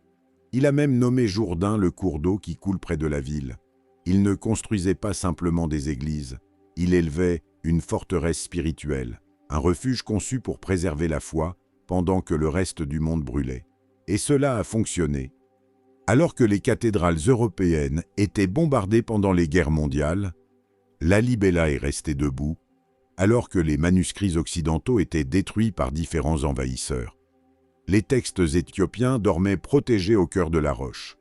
Speaker 1: Il a même nommé Jourdain le cours d'eau qui coule près de la ville. Il ne construisait pas simplement des églises, il élevait une forteresse spirituelle, un refuge conçu pour préserver la foi pendant que le reste du monde brûlait. Et cela a fonctionné. Alors que les cathédrales européennes étaient bombardées pendant les guerres mondiales, Lalibela est resté debout, alors que les manuscrits occidentaux étaient détruits par différents envahisseurs. Les textes éthiopiens dormaient protégés au cœur de la roche.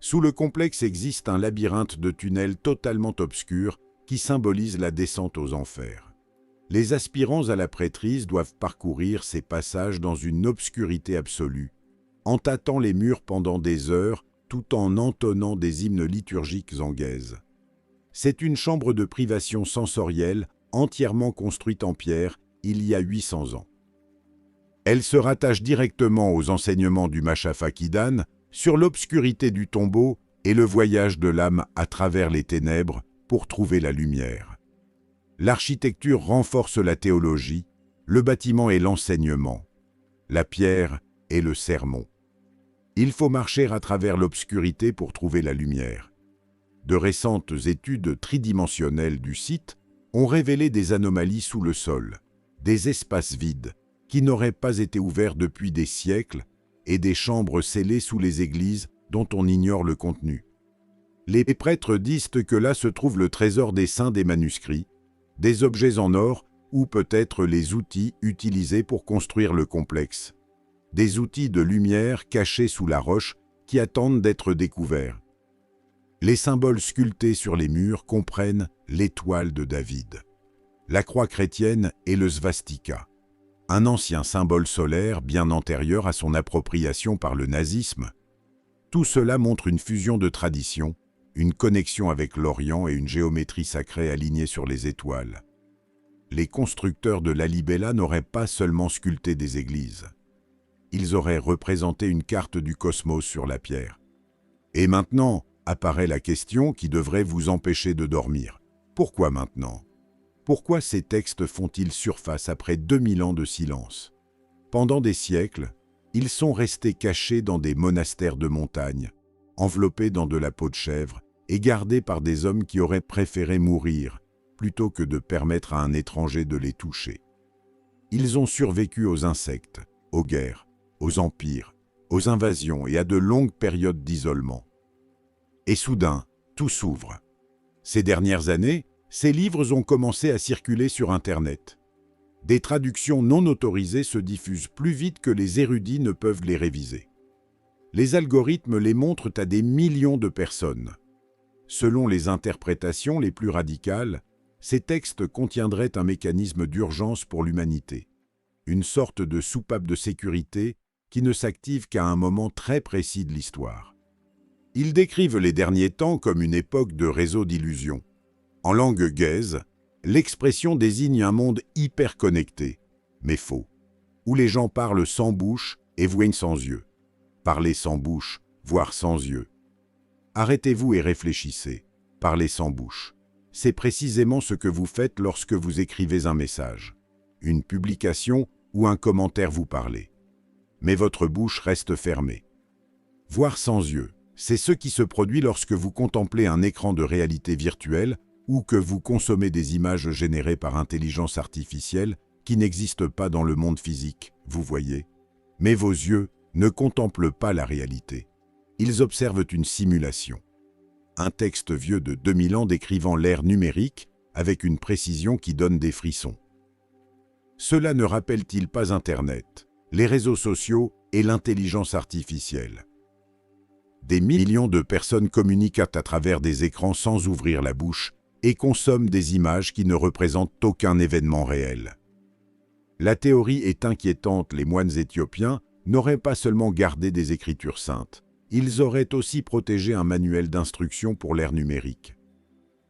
Speaker 1: Sous le complexe existe un labyrinthe de tunnels totalement obscurs qui symbolise la descente aux enfers. Les aspirants à la prêtrise doivent parcourir ces passages dans une obscurité absolue, en tâtant les murs pendant des heures tout en entonnant des hymnes liturgiques anguaises. C'est une chambre de privation sensorielle entièrement construite en pierre il y a 800 ans. Elle se rattache directement aux enseignements du Mashafa Kidan sur l'obscurité du tombeau et le voyage de l'âme à travers les ténèbres pour trouver la lumière. L'architecture renforce la théologie, le bâtiment est l'enseignement, la pierre est le sermon. Il faut marcher à travers l'obscurité pour trouver la lumière. De récentes études tridimensionnelles du site ont révélé des anomalies sous le sol, des espaces vides qui n'auraient pas été ouverts depuis des siècles et des chambres scellées sous les églises dont on ignore le contenu. Les prêtres disent que là se trouve le trésor des saints des manuscrits, des objets en or ou peut-être les outils utilisés pour construire le complexe. Des outils de lumière cachés sous la roche qui attendent d'être découverts. Les symboles sculptés sur les murs comprennent l'étoile de David, la croix chrétienne et le svastika, un ancien symbole solaire bien antérieur à son appropriation par le nazisme. Tout cela montre une fusion de traditions, une connexion avec l'Orient et une géométrie sacrée alignée sur les étoiles. Les constructeurs de Lalibela n'auraient pas seulement sculpté des églises. Ils auraient représenté une carte du cosmos sur la pierre. Et maintenant, apparaît la question qui devrait vous empêcher de dormir. Pourquoi maintenant? Pourquoi ces textes font-ils surface après 2000 ans de silence? Pendant des siècles, ils sont restés cachés dans des monastères de montagne, enveloppés dans de la peau de chèvre et gardés par des hommes qui auraient préféré mourir plutôt que de permettre à un étranger de les toucher. Ils ont survécu aux insectes, aux guerres, aux empires, aux invasions et à de longues périodes d'isolement. Et soudain, tout s'ouvre. Ces dernières années, ces livres ont commencé à circuler sur Internet. Des traductions non autorisées se diffusent plus vite que les érudits ne peuvent les réviser. Les algorithmes les montrent à des millions de personnes. Selon les interprétations les plus radicales, ces textes contiendraient un mécanisme d'urgence pour l'humanité, une sorte de soupape de sécurité qui ne s'active qu'à un moment très précis de l'histoire. Ils décrivent les derniers temps comme une époque de réseau d'illusions. En langue gaise, l'expression désigne un monde hyper connecté, mais faux, où les gens parlent sans bouche et voient sans yeux. Parler sans bouche, voir sans yeux. Arrêtez-vous et réfléchissez. Parler sans bouche. C'est précisément ce que vous faites lorsque vous écrivez un message, une publication ou un commentaire vous parlez. Mais votre bouche reste fermée. Voir sans yeux, c'est ce qui se produit lorsque vous contemplez un écran de réalité virtuelle ou que vous consommez des images générées par intelligence artificielle qui n'existent pas dans le monde physique, vous voyez. Mais vos yeux ne contemplent pas la réalité. Ils observent une simulation. Un texte vieux de 2000 ans décrivant l'ère numérique avec une précision qui donne des frissons. Cela ne rappelle-t-il pas Internet, les réseaux sociaux et l'intelligence artificielle? Des millions de personnes communiquent à travers des écrans sans ouvrir la bouche et consomment des images qui ne représentent aucun événement réel. La théorie est inquiétante, les moines éthiopiens n'auraient pas seulement gardé des écritures saintes, ils auraient aussi protégé un manuel d'instruction pour l'ère numérique.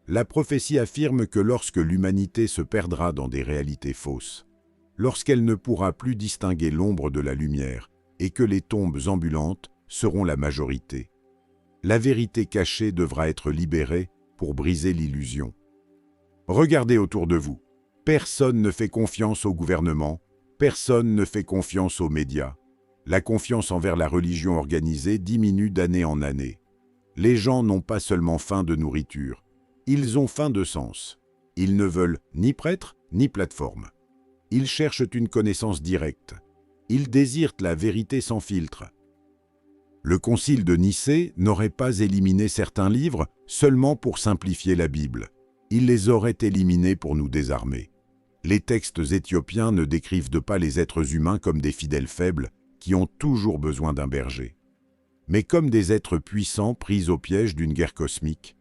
Speaker 1: La prophétie affirme que lorsque l'humanité se perdra dans des réalités fausses, lorsqu'elle ne pourra plus distinguer l'ombre de la lumière et que les tombes ambulantes seront la majorité, la vérité cachée devra être libérée pour briser l'illusion. Regardez autour de vous. Personne ne fait confiance au gouvernement, personne ne fait confiance aux médias. La confiance envers la religion organisée diminue d'année en année. Les gens n'ont pas seulement faim de nourriture, ils ont faim de sens. Ils ne veulent ni prêtre, ni plateforme. Ils cherchent une connaissance directe. Ils désirent la vérité sans filtre. Le concile de Nicée n'aurait pas éliminé certains livres seulement pour simplifier la Bible. Il les aurait éliminés pour nous désarmer. Les textes éthiopiens ne décrivent pas les êtres humains comme des fidèles faibles qui ont toujours besoin d'un berger, mais comme des êtres puissants pris au piège d'une guerre cosmique.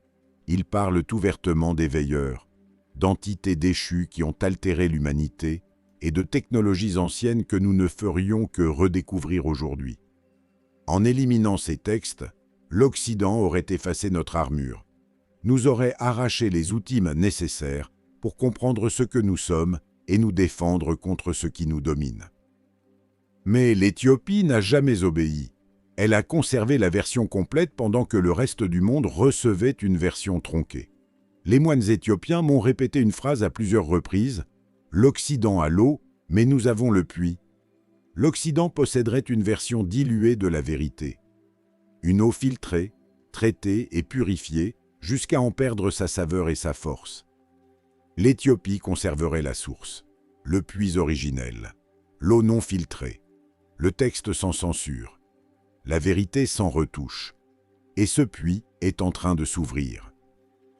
Speaker 1: Ils parlent ouvertement des veilleurs, d'entités déchues qui ont altéré l'humanité et de technologies anciennes que nous ne ferions que redécouvrir aujourd'hui. En éliminant ces textes, l'Occident aurait effacé notre armure, nous aurait arraché les outils nécessaires pour comprendre ce que nous sommes et nous défendre contre ce qui nous domine. Mais l'Éthiopie n'a jamais obéi. Elle a conservé la version complète pendant que le reste du monde recevait une version tronquée. Les moines éthiopiens m'ont répété une phrase à plusieurs reprises : « L'Occident a l'eau, mais nous avons le puits. » L'Occident posséderait une version diluée de la vérité. Une eau filtrée, traitée et purifiée jusqu'à en perdre sa saveur et sa force. L'Éthiopie conserverait la source, le puits originel, l'eau non filtrée, le texte sans censure, la vérité sans retouche. Et ce puits est en train de s'ouvrir.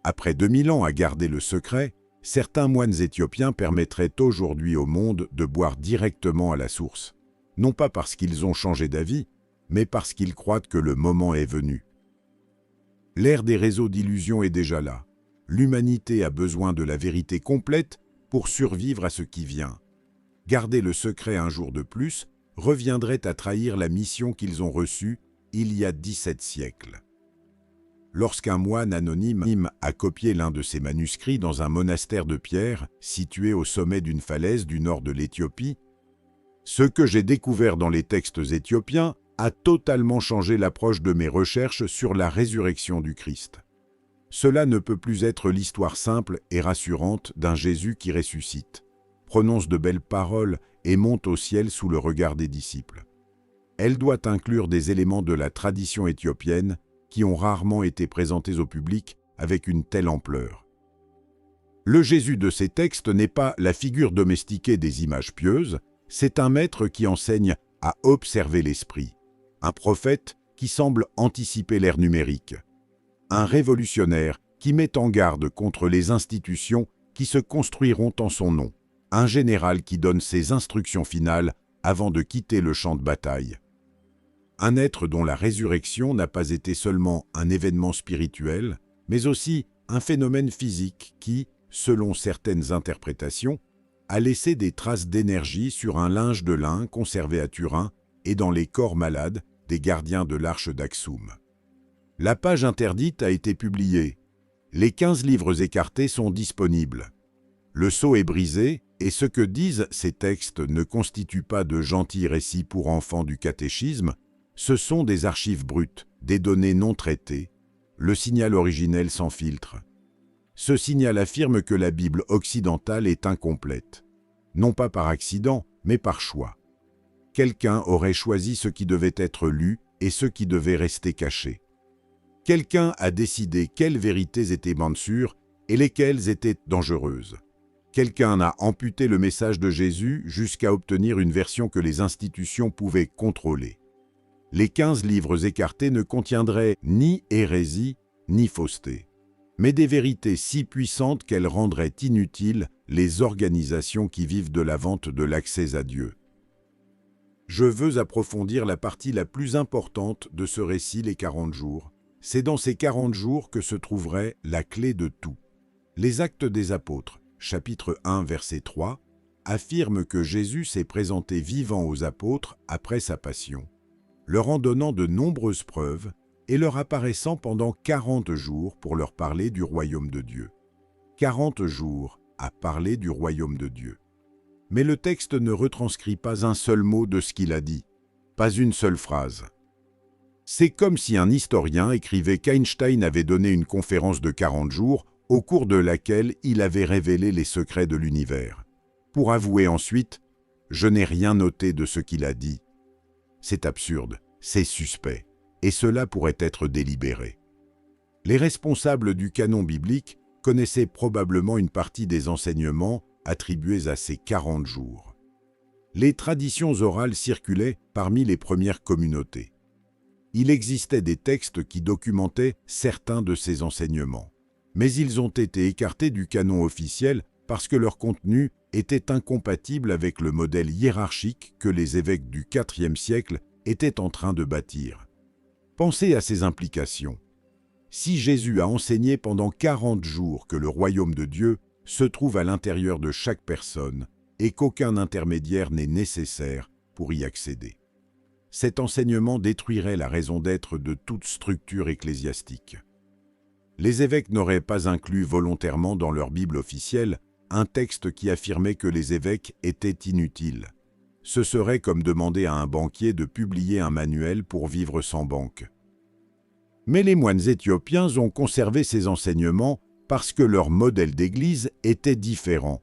Speaker 1: Après 2000 ans à garder le secret, certains moines éthiopiens permettraient aujourd'hui au monde de boire directement à la source, non pas parce qu'ils ont changé d'avis, mais parce qu'ils croient que le moment est venu. L'ère des réseaux d'illusions est déjà là. L'humanité a besoin de la vérité complète pour survivre à ce qui vient. Garder le secret un jour de plus reviendrait à trahir la mission qu'ils ont reçue il y a 17 siècles. Lorsqu'un moine anonyme a copié l'un de ses manuscrits dans un monastère de pierre situé au sommet d'une falaise du nord de l'Éthiopie, ce que j'ai découvert dans les textes éthiopiens a totalement changé l'approche de mes recherches sur la résurrection du Christ. Cela ne peut plus être l'histoire simple et rassurante d'un Jésus qui ressuscite, prononce de belles paroles et monte au ciel sous le regard des disciples. Elle doit inclure des éléments de la tradition éthiopienne qui ont rarement été présentés au public avec une telle ampleur. Le Jésus de ces textes n'est pas la figure domestiquée des images pieuses, c'est un maître qui enseigne à observer l'esprit, un prophète qui semble anticiper l'ère numérique, un révolutionnaire qui met en garde contre les institutions qui se construiront en son nom, un général qui donne ses instructions finales avant de quitter le champ de bataille. Un être dont la résurrection n'a pas été seulement un événement spirituel, mais aussi un phénomène physique qui, selon certaines interprétations, a laissé des traces d'énergie sur un linge de lin conservé à Turin et dans les corps malades des gardiens de l'arche d'Aksum. La page interdite a été publiée. Les 15 livres écartés sont disponibles. Le sceau est brisé et ce que disent ces textes ne constitue pas de gentils récits pour enfants du catéchisme, ce sont des archives brutes, des données non traitées, le signal originel sans filtre. Ce signal affirme que la Bible occidentale est incomplète, non pas par accident, mais par choix. Quelqu'un aurait choisi ce qui devait être lu et ce qui devait rester caché. Quelqu'un a décidé quelles vérités étaient sûres et lesquelles étaient dangereuses. Quelqu'un a amputé le message de Jésus jusqu'à obtenir une version que les institutions pouvaient contrôler. Les 15 livres écartés ne contiendraient ni hérésie, ni fausseté, mais des vérités si puissantes qu'elles rendraient inutiles les organisations qui vivent de la vente de l'accès à Dieu. Je veux approfondir la partie la plus importante de ce récit, les 40 jours. C'est dans ces 40 jours que se trouverait la clé de tout. Les Actes des Apôtres, chapitre 1, verset 3, affirment que Jésus s'est présenté vivant aux apôtres après sa passion, leur en donnant de nombreuses preuves et leur apparaissant pendant 40 jours pour leur parler du royaume de Dieu. 40 jours à parler du royaume de Dieu. Mais le texte ne retranscrit pas un seul mot de ce qu'il a dit, pas une seule phrase. C'est comme si un historien écrivait qu'Einstein avait donné une conférence de 40 jours au cours de laquelle il avait révélé les secrets de l'univers, pour avouer ensuite « Je n'ai rien noté de ce qu'il a dit ». C'est absurde, c'est suspect, et cela pourrait être délibéré. Les responsables du canon biblique connaissaient probablement une partie des enseignements attribués à ces 40 jours. les traditions orales circulaient parmi les premières communautés. Il existait des textes qui documentaient certains de ces enseignements, mais ils ont été écartés du canon officiel parce que leur contenu était incompatible avec le modèle hiérarchique que les évêques du IVe siècle étaient en train de bâtir. Pensez à ces implications. Si Jésus a enseigné pendant 40 jours que le royaume de Dieu se trouve à l'intérieur de chaque personne et qu'aucun intermédiaire n'est nécessaire pour y accéder, cet enseignement détruirait la raison d'être de toute structure ecclésiastique. Les évêques n'auraient pas inclus volontairement dans leur Bible officielle un texte qui affirmait que les évêques étaient inutiles. Ce serait comme demander à un banquier de publier un manuel pour vivre sans banque. Mais les moines éthiopiens ont conservé ces enseignements parce que leur modèle d'église était différent.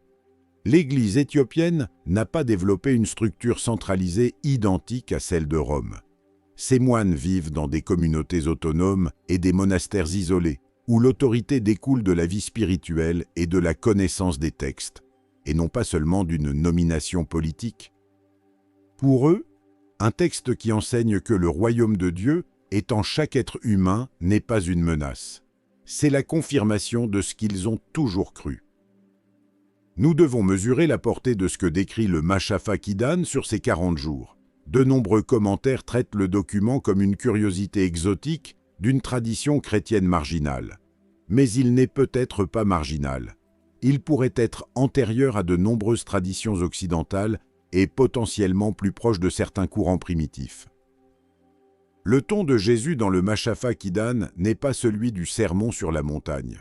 Speaker 1: L'Église éthiopienne n'a pas développé une structure centralisée identique à celle de Rome. Ces moines vivent dans des communautés autonomes et des monastères isolés, où l'autorité découle de la vie spirituelle et de la connaissance des textes, et non pas seulement d'une nomination politique. Pour eux, un texte qui enseigne que le royaume de Dieu est en chaque être humain n'est pas une menace. C'est la confirmation de ce qu'ils ont toujours cru. Nous devons mesurer la portée de ce que décrit le Mashafa Kidan sur ces 40 jours. De nombreux commentaires traitent le document comme une curiosité exotique d'une tradition chrétienne marginale. Mais il n'est peut-être pas marginal. Il pourrait être antérieur à de nombreuses traditions occidentales et potentiellement plus proche de certains courants primitifs. Le ton de Jésus dans le Mashafa Kidan n'est pas celui du sermon sur la montagne.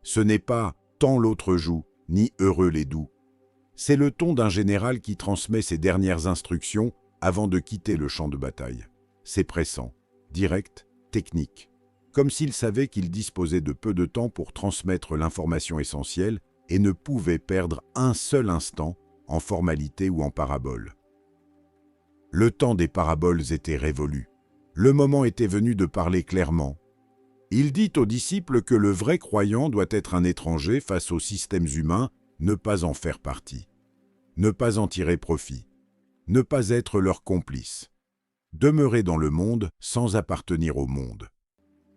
Speaker 1: Ce n'est pas « tant l'autre joue » ni « heureux les doux ». C'est le ton d'un général qui transmet ses dernières instructions avant de quitter le champ de bataille. C'est pressant, direct, technique, comme s'il savait qu'il disposait de peu de temps pour transmettre l'information essentielle et ne pouvait perdre un seul instant en formalité ou en parabole. Le temps des paraboles était révolu. Le moment était venu de parler clairement. Il dit aux disciples que le vrai croyant doit être un étranger face aux systèmes humains, ne pas en faire partie, ne pas en tirer profit, ne pas être leur complice, demeurer dans le monde sans appartenir au monde,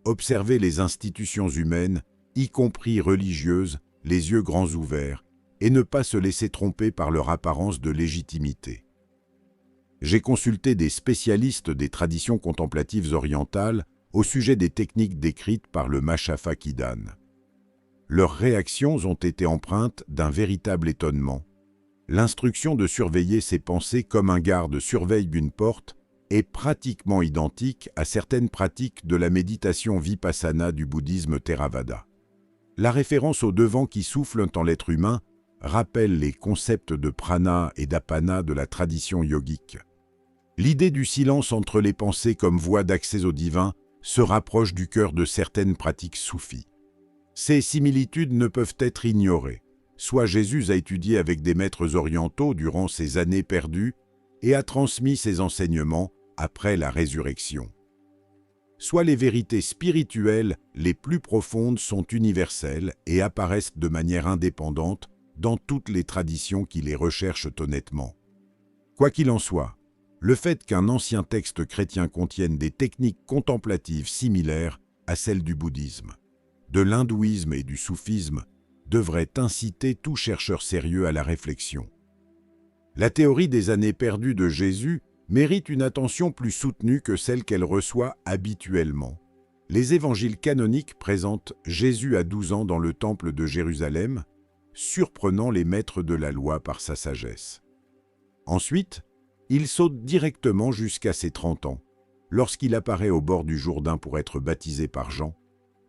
Speaker 1: observer les institutions humaines, y compris religieuses, les yeux grands ouverts, et ne pas se laisser tromper par leur apparence de légitimité. J'ai consulté des spécialistes des traditions contemplatives orientales au sujet des techniques décrites par le Mashafa Kidan. Leurs réactions ont été empreintes d'un véritable étonnement. L'instruction de surveiller ses pensées comme un garde surveille une porte est pratiquement identique à certaines pratiques de la méditation vipassana du bouddhisme Theravada. La référence aux deux vents qui soufflent en l'être humain rappelle les concepts de prana et d'apana de la tradition yogique. L'idée du silence entre les pensées comme voie d'accès au divin se rapproche du cœur de certaines pratiques soufis. Ces similitudes ne peuvent être ignorées. Soit Jésus a étudié avec des maîtres orientaux durant ses années perdues et a transmis ses enseignements après la résurrection. Soit les vérités spirituelles les plus profondes sont universelles et apparaissent de manière indépendante dans toutes les traditions qui les recherchent honnêtement. Quoi qu'il en soit, le fait qu'un ancien texte chrétien contienne des techniques contemplatives similaires à celles du bouddhisme, de l'hindouisme et du soufisme devrait inciter tout chercheur sérieux à la réflexion. La théorie des années perdues de Jésus mérite une attention plus soutenue que celle qu'elle reçoit habituellement. Les évangiles canoniques présentent Jésus à 12 ans dans le temple de Jérusalem, surprenant les maîtres de la loi par sa sagesse. Ensuite, il saute directement jusqu'à ses 30 ans, lorsqu'il apparaît au bord du Jourdain pour être baptisé par Jean.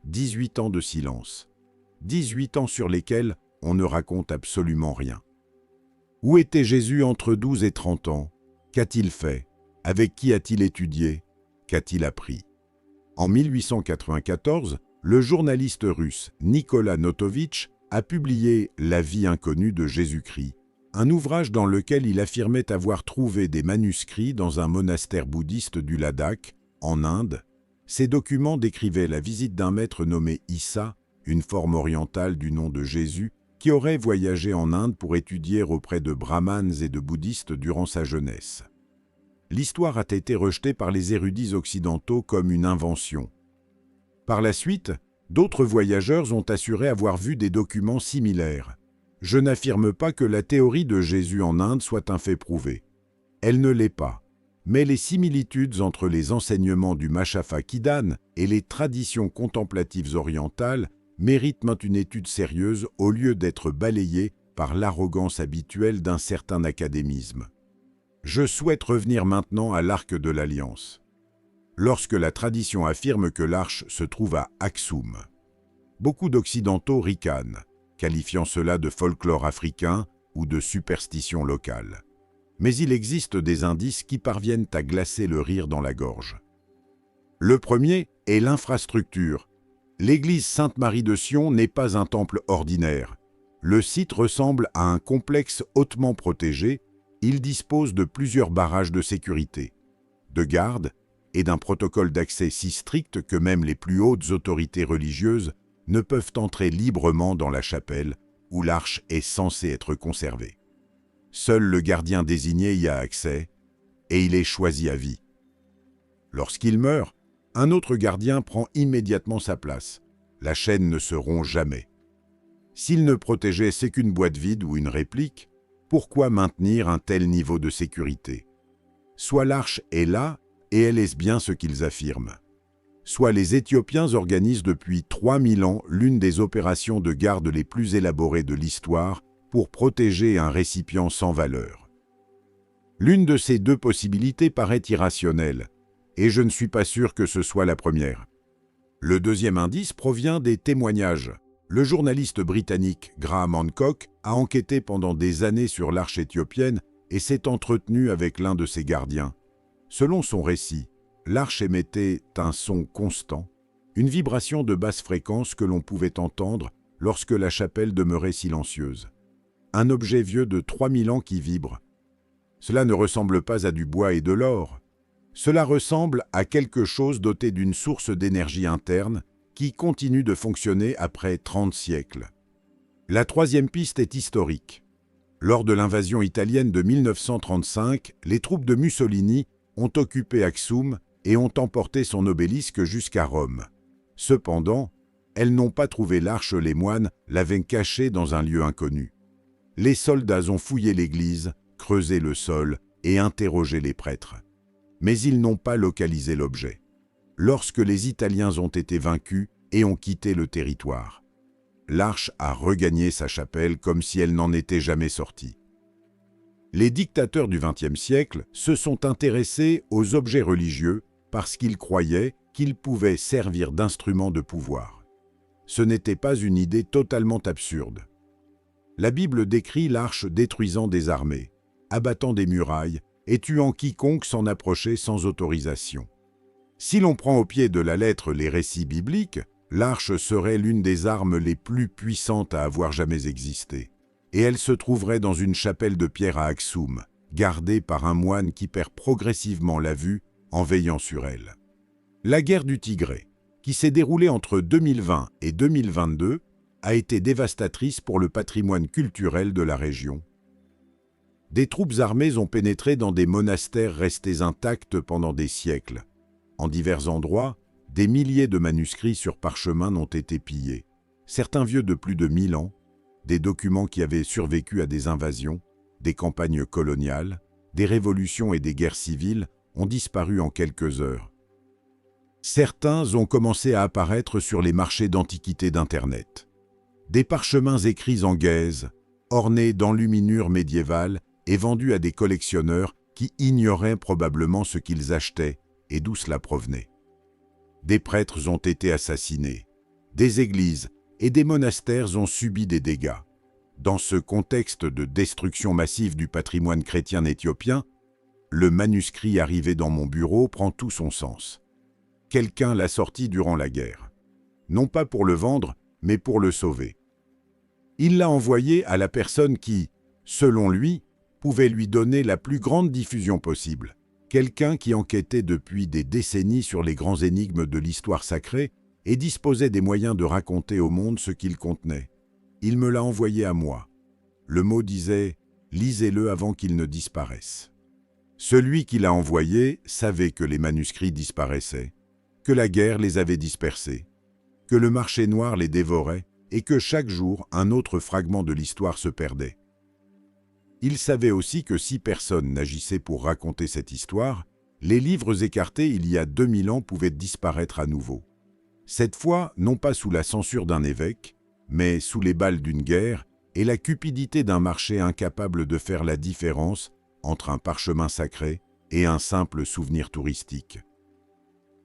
Speaker 1: 18 ans de silence. 18 ans sur lesquels on ne raconte absolument rien. Où était Jésus entre 12 et 30 ans? Qu'a-t-il fait? Avec qui a-t-il étudié? Qu'a-t-il appris? En 1894, le journaliste russe Nicolas Notovitch a publié « La vie inconnue de Jésus-Christ », un ouvrage dans lequel il affirmait avoir trouvé des manuscrits dans un monastère bouddhiste du Ladakh, en Inde. Ces documents décrivaient la visite d'un maître nommé Issa, une forme orientale du nom de Jésus, qui aurait voyagé en Inde pour étudier auprès de brahmanes et de bouddhistes durant sa jeunesse. L'histoire a été rejetée par les érudits occidentaux comme une invention. Par la suite, d'autres voyageurs ont assuré avoir vu des documents similaires. Je n'affirme pas que la théorie de Jésus en Inde soit un fait prouvé. Elle ne l'est pas. Mais les similitudes entre les enseignements du Mashafakidhan et les traditions contemplatives orientales méritent maintenant une étude sérieuse au lieu d'être balayées par l'arrogance habituelle d'un certain académisme. Je souhaite revenir maintenant à l'Arc de l'Alliance. Lorsque la tradition affirme que l'arche se trouve à Aksum, beaucoup d'Occidentaux ricanent, qualifiant cela de folklore africain ou de superstition locale. Mais il existe des indices qui parviennent à glacer le rire dans la gorge. Le premier est l'infrastructure. L'église Sainte-Marie de Sion n'est pas un temple ordinaire. Le site ressemble à un complexe hautement protégé. Il dispose de plusieurs barrages de sécurité, de gardes et d'un protocole d'accès si strict que même les plus hautes autorités religieuses ne peuvent entrer librement dans la chapelle où l'arche est censée être conservée. Seul le gardien désigné y a accès, et il est choisi à vie. Lorsqu'il meurt, un autre gardien prend immédiatement sa place. La chaîne ne se rompt jamais. S'il ne protégeait c'est qu'une boîte vide ou une réplique, pourquoi maintenir un tel niveau de sécurité? Soit l'arche est là, et elle est bien ce qu'ils affirment. Soit les Éthiopiens organisent depuis 3000 ans l'une des opérations de garde les plus élaborées de l'histoire pour protéger un récipient sans valeur. L'une de ces deux possibilités paraît irrationnelle, et je ne suis pas sûr que ce soit la première. Le deuxième indice provient des témoignages. Le journaliste britannique Graham Hancock a enquêté pendant des années sur l'arche éthiopienne et s'est entretenu avec l'un de ses gardiens. Selon son récit, l'arche émettait un son constant, une vibration de basse fréquence que l'on pouvait entendre lorsque la chapelle demeurait silencieuse. Un objet vieux de 3000 ans qui vibre. Cela ne ressemble pas à du bois et de l'or. Cela ressemble à quelque chose doté d'une source d'énergie interne qui continue de fonctionner après 30 siècles. La troisième piste est historique. Lors de l'invasion italienne de 1935, les troupes de Mussolini ont occupé Aksum et ont emporté son obélisque jusqu'à Rome. Cependant, elles n'ont pas trouvé l'arche, les moines l'avaient cachée dans un lieu inconnu. Les soldats ont fouillé l'église, creusé le sol et interrogé les prêtres. Mais ils n'ont pas localisé l'objet. Lorsque les Italiens ont été vaincus et ont quitté le territoire, l'arche a regagné sa chapelle comme si elle n'en était jamais sortie. Les dictateurs du XXe siècle se sont intéressés aux objets religieux parce qu'ils croyaient qu'ils pouvaient servir d'instruments de pouvoir. Ce n'était pas une idée totalement absurde. La Bible décrit l'arche détruisant des armées, abattant des murailles et tuant quiconque s'en approchait sans autorisation. Si l'on prend au pied de la lettre les récits bibliques, l'arche serait l'une des armes les plus puissantes à avoir jamais existé. Et elle se trouverait dans une chapelle de pierre à Aksum, gardée par un moine qui perd progressivement la vue en veillant sur elle. La guerre du Tigré, qui s'est déroulée entre 2020 et 2022, a été dévastatrice pour le patrimoine culturel de la région. Des troupes armées ont pénétré dans des monastères restés intacts pendant des siècles. En divers endroits, des milliers de manuscrits sur parchemin ont été pillés, certains vieux de plus de 1000 ans, des documents qui avaient survécu à des invasions, des campagnes coloniales, des révolutions et des guerres civiles ont disparu en quelques heures. Certains ont commencé à apparaître sur les marchés d'antiquités d'Internet. Des parchemins écrits en gaze, ornés d'enluminures médiévales et vendus à des collectionneurs qui ignoraient probablement ce qu'ils achetaient et d'où cela provenait. Des prêtres ont été assassinés, des églises et des monastères ont subi des dégâts. Dans ce contexte de destruction massive du patrimoine chrétien éthiopien, le manuscrit arrivé dans mon bureau prend tout son sens. Quelqu'un l'a sorti durant la guerre. Non pas pour le vendre, mais pour le sauver. Il l'a envoyé à la personne qui, selon lui, pouvait lui donner la plus grande diffusion possible. Quelqu'un qui enquêtait depuis des décennies sur les grands énigmes de l'histoire sacrée et disposait des moyens de raconter au monde ce qu'il contenait. Il me l'a envoyé à moi. Le mot disait « Lisez-le avant qu'il ne disparaisse ». Celui qui l'a envoyé savait que les manuscrits disparaissaient, que la guerre les avait dispersés, que le marché noir les dévorait et que chaque jour un autre fragment de l'histoire se perdait. Il savait aussi que si personne n'agissait pour raconter cette histoire, les livres écartés il y a 2000 ans pouvaient disparaître à nouveau. Cette fois, non pas sous la censure d'un évêque, mais sous les balles d'une guerre et la cupidité d'un marché incapable de faire la différence entre un parchemin sacré et un simple souvenir touristique.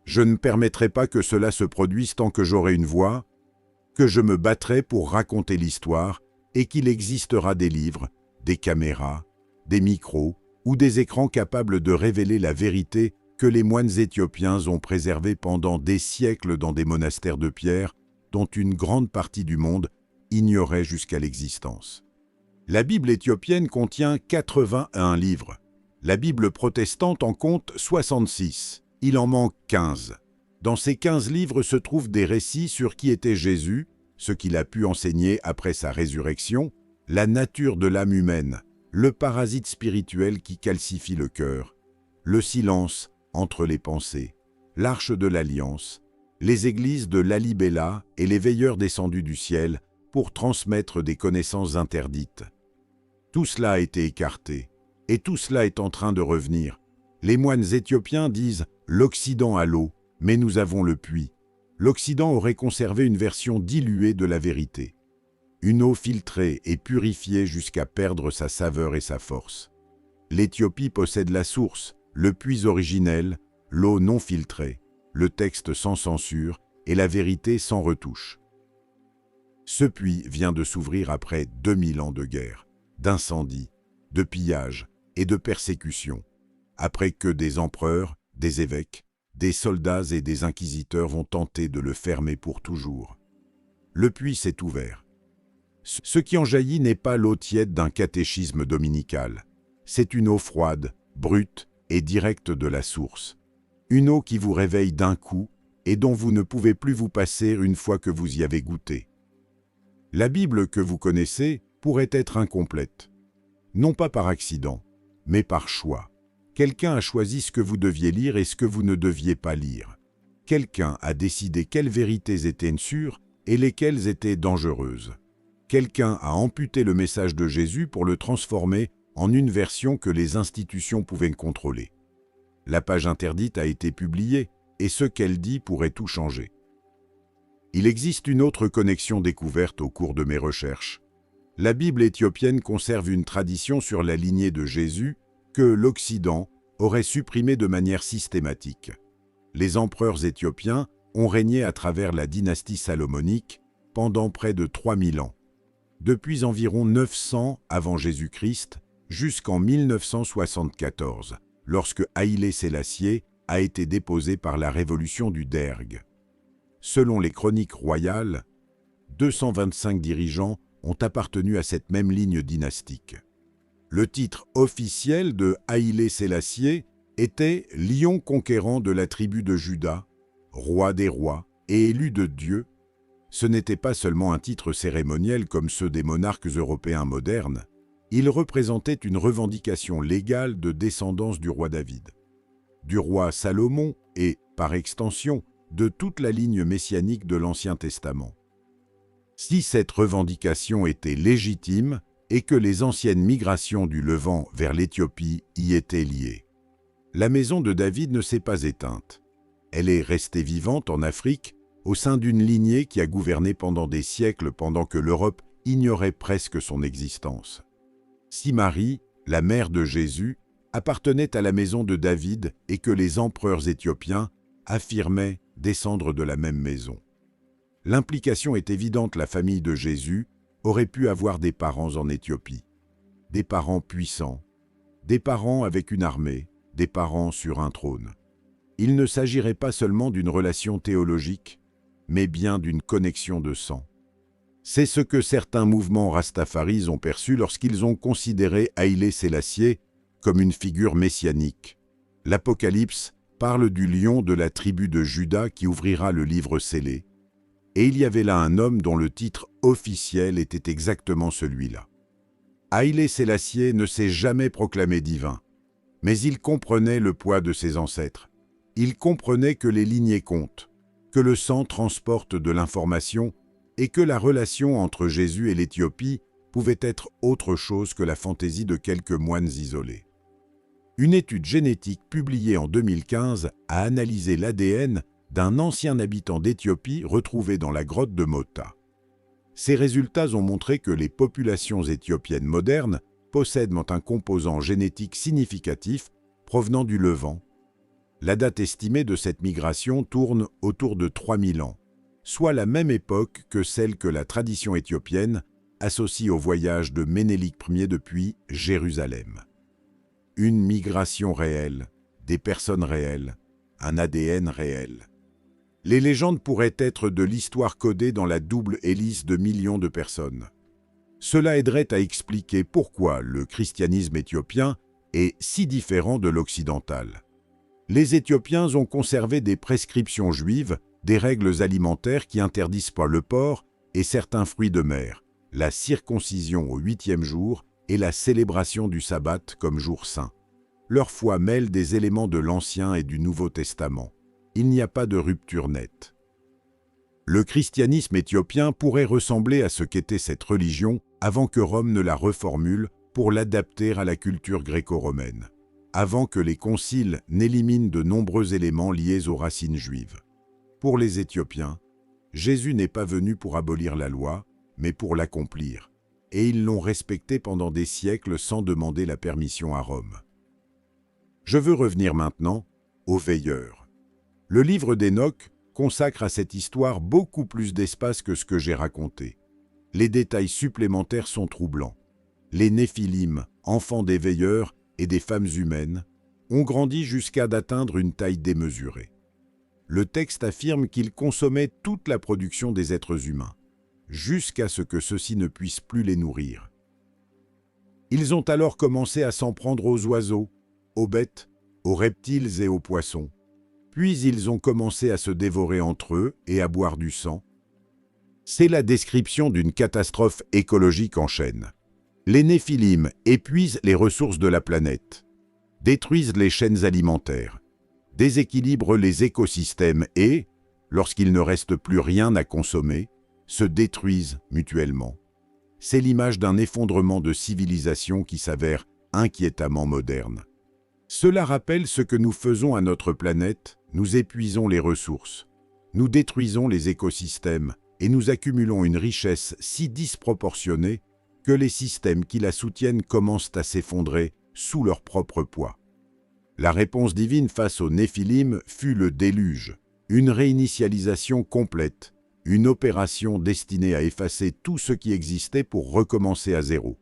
Speaker 1: Je ne permettrai pas que cela se produise tant que j'aurai une voix, que je me battrai pour raconter l'histoire et qu'il existera des livres, des caméras, des micros ou des écrans capables de révéler la vérité que les moines éthiopiens ont préservée pendant des siècles dans des monastères de pierre dont une grande partie du monde ignorait jusqu'à l'existence. La Bible éthiopienne contient 81 livres. La Bible protestante en compte 66. Il en manque 15. Dans ces 15 livres se trouvent des récits sur qui était Jésus, ce qu'il a pu enseigner après sa résurrection, la nature de l'âme humaine, le parasite spirituel qui calcifie le cœur, le silence entre les pensées, l'arche de l'alliance, les églises de Lalibela et les veilleurs descendus du ciel pour transmettre des connaissances interdites. Tout cela a été écarté, et tout cela est en train de revenir. Les moines éthiopiens disent « l'Occident a l'eau, mais nous avons le puits ». L'Occident aurait conservé une version diluée de la vérité. Une eau filtrée et purifiée jusqu'à perdre sa saveur et sa force. L'Éthiopie possède la source, le puits originel, l'eau non filtrée, le texte sans censure et la vérité sans retouche. Ce puits vient de s'ouvrir après 2000 ans de guerre, d'incendies, de pillages et de persécutions, après que des empereurs, des évêques, des soldats et des inquisiteurs vont tenter de le fermer pour toujours. Le puits s'est ouvert. Ce qui en jaillit n'est pas l'eau tiède d'un catéchisme dominical. C'est une eau froide, brute et directe de la source. Une eau qui vous réveille d'un coup et dont vous ne pouvez plus vous passer une fois que vous y avez goûté. La Bible que vous connaissez pourrait être incomplète. Non pas par accident, mais par choix. Quelqu'un a choisi ce que vous deviez lire et ce que vous ne deviez pas lire. Quelqu'un a décidé quelles vérités étaient sûres et lesquelles étaient dangereuses. Quelqu'un a amputé le message de Jésus pour le transformer en une version que les institutions pouvaient contrôler. La page interdite a été publiée et ce qu'elle dit pourrait tout changer. Il existe une autre connexion découverte au cours de mes recherches. La Bible éthiopienne conserve une tradition sur la lignée de Jésus que l'Occident aurait supprimée de manière systématique. Les empereurs éthiopiens ont régné à travers la dynastie salomonique pendant près de 3000 ans, depuis environ 900 avant Jésus-Christ jusqu'en 1974, lorsque Haïlé Sélassié a été déposé par la révolution du Derg. Selon les chroniques royales, 225 dirigeants ont appartenu à cette même ligne dynastique. Le titre officiel de Haïlé Sélassié était « Lion conquérant de la tribu de Juda, roi des rois et élu de Dieu ». Ce n'était pas seulement un titre cérémoniel comme ceux des monarques européens modernes, il représentait une revendication légale de descendance du roi David, du roi Salomon et, par extension, de toute la ligne messianique de l'Ancien Testament. Si cette revendication était légitime et que les anciennes migrations du Levant vers l'Éthiopie y étaient liées. La maison de David ne s'est pas éteinte. Elle est restée vivante en Afrique au sein d'une lignée qui a gouverné pendant des siècles pendant que l'Europe ignorait presque son existence. Si Marie, la mère de Jésus, appartenait à la maison de David et que les empereurs éthiopiens affirmaient descendre de la même maison. L'implication est évidente, la famille de Jésus aurait pu avoir des parents en Éthiopie, des parents puissants, des parents avec une armée, des parents sur un trône. Il ne s'agirait pas seulement d'une relation théologique, mais bien d'une connexion de sang. C'est ce que certains mouvements rastafaris ont perçu lorsqu'ils ont considéré Haïlé Sélassié comme une figure messianique. L'Apocalypse parle du lion de la tribu de Juda qui ouvrira le livre scellé. Et il y avait là un homme dont le titre officiel était exactement celui-là. Haïlé Sélassié ne s'est jamais proclamé divin, mais il comprenait le poids de ses ancêtres. Il comprenait que les lignées comptent, que le sang transporte de l'information et que la relation entre Jésus et l'Éthiopie pouvait être autre chose que la fantaisie de quelques moines isolés. Une étude génétique publiée en 2015 a analysé l'ADN d'un ancien habitant d'Éthiopie retrouvé dans la grotte de Mota. Ces résultats ont montré que les populations éthiopiennes modernes possèdent un composant génétique significatif provenant du Levant. La date estimée de cette migration tourne autour de 3000 ans, soit la même époque que celle que la tradition éthiopienne associe au voyage de Ménélik Ier depuis Jérusalem. Une migration réelle, des personnes réelles, un ADN réel. Les légendes pourraient être de l'histoire codée dans la double hélice de millions de personnes. Cela aiderait à expliquer pourquoi le christianisme éthiopien est si différent de l'occidental. Les Éthiopiens ont conservé des prescriptions juives, des règles alimentaires qui interdisent pas le porc et certains fruits de mer, la circoncision au 8e jour et la célébration du sabbat comme jour saint. Leur foi mêle des éléments de l'Ancien et du Nouveau Testament. Il n'y a pas de rupture nette. Le christianisme éthiopien pourrait ressembler à ce qu'était cette religion avant que Rome ne la reformule pour l'adapter à la culture gréco-romaine, avant que les conciles n'éliminent de nombreux éléments liés aux racines juives. Pour les Éthiopiens, Jésus n'est pas venu pour abolir la loi, mais pour l'accomplir, et ils l'ont respecté pendant des siècles sans demander la permission à Rome. Je veux revenir maintenant aux veilleurs. Le livre d'Hénoch consacre à cette histoire beaucoup plus d'espace que ce que j'ai raconté. Les détails supplémentaires sont troublants. Les Néphilim, enfants des veilleurs et des femmes humaines, ont grandi jusqu'à d'atteindre une taille démesurée. Le texte affirme qu'ils consommaient toute la production des êtres humains, jusqu'à ce que ceux-ci ne puissent plus les nourrir. Ils ont alors commencé à s'en prendre aux oiseaux, aux bêtes, aux reptiles et aux poissons. Puis ils ont commencé à se dévorer entre eux et à boire du sang. C'est la description d'une catastrophe écologique en chaîne. Les Néphilim épuisent les ressources de la planète, détruisent les chaînes alimentaires, déséquilibrent les écosystèmes et, lorsqu'il ne reste plus rien à consommer, se détruisent mutuellement. C'est l'image d'un effondrement de civilisation qui s'avère inquiétamment moderne. Cela rappelle ce que nous faisons à notre planète, nous épuisons les ressources, nous détruisons les écosystèmes et nous accumulons une richesse si disproportionnée que les systèmes qui la soutiennent commencent à s'effondrer sous leur propre poids. La réponse divine face aux Néphilim fut le déluge, une réinitialisation complète, une opération destinée à effacer tout ce qui existait pour recommencer à zéro.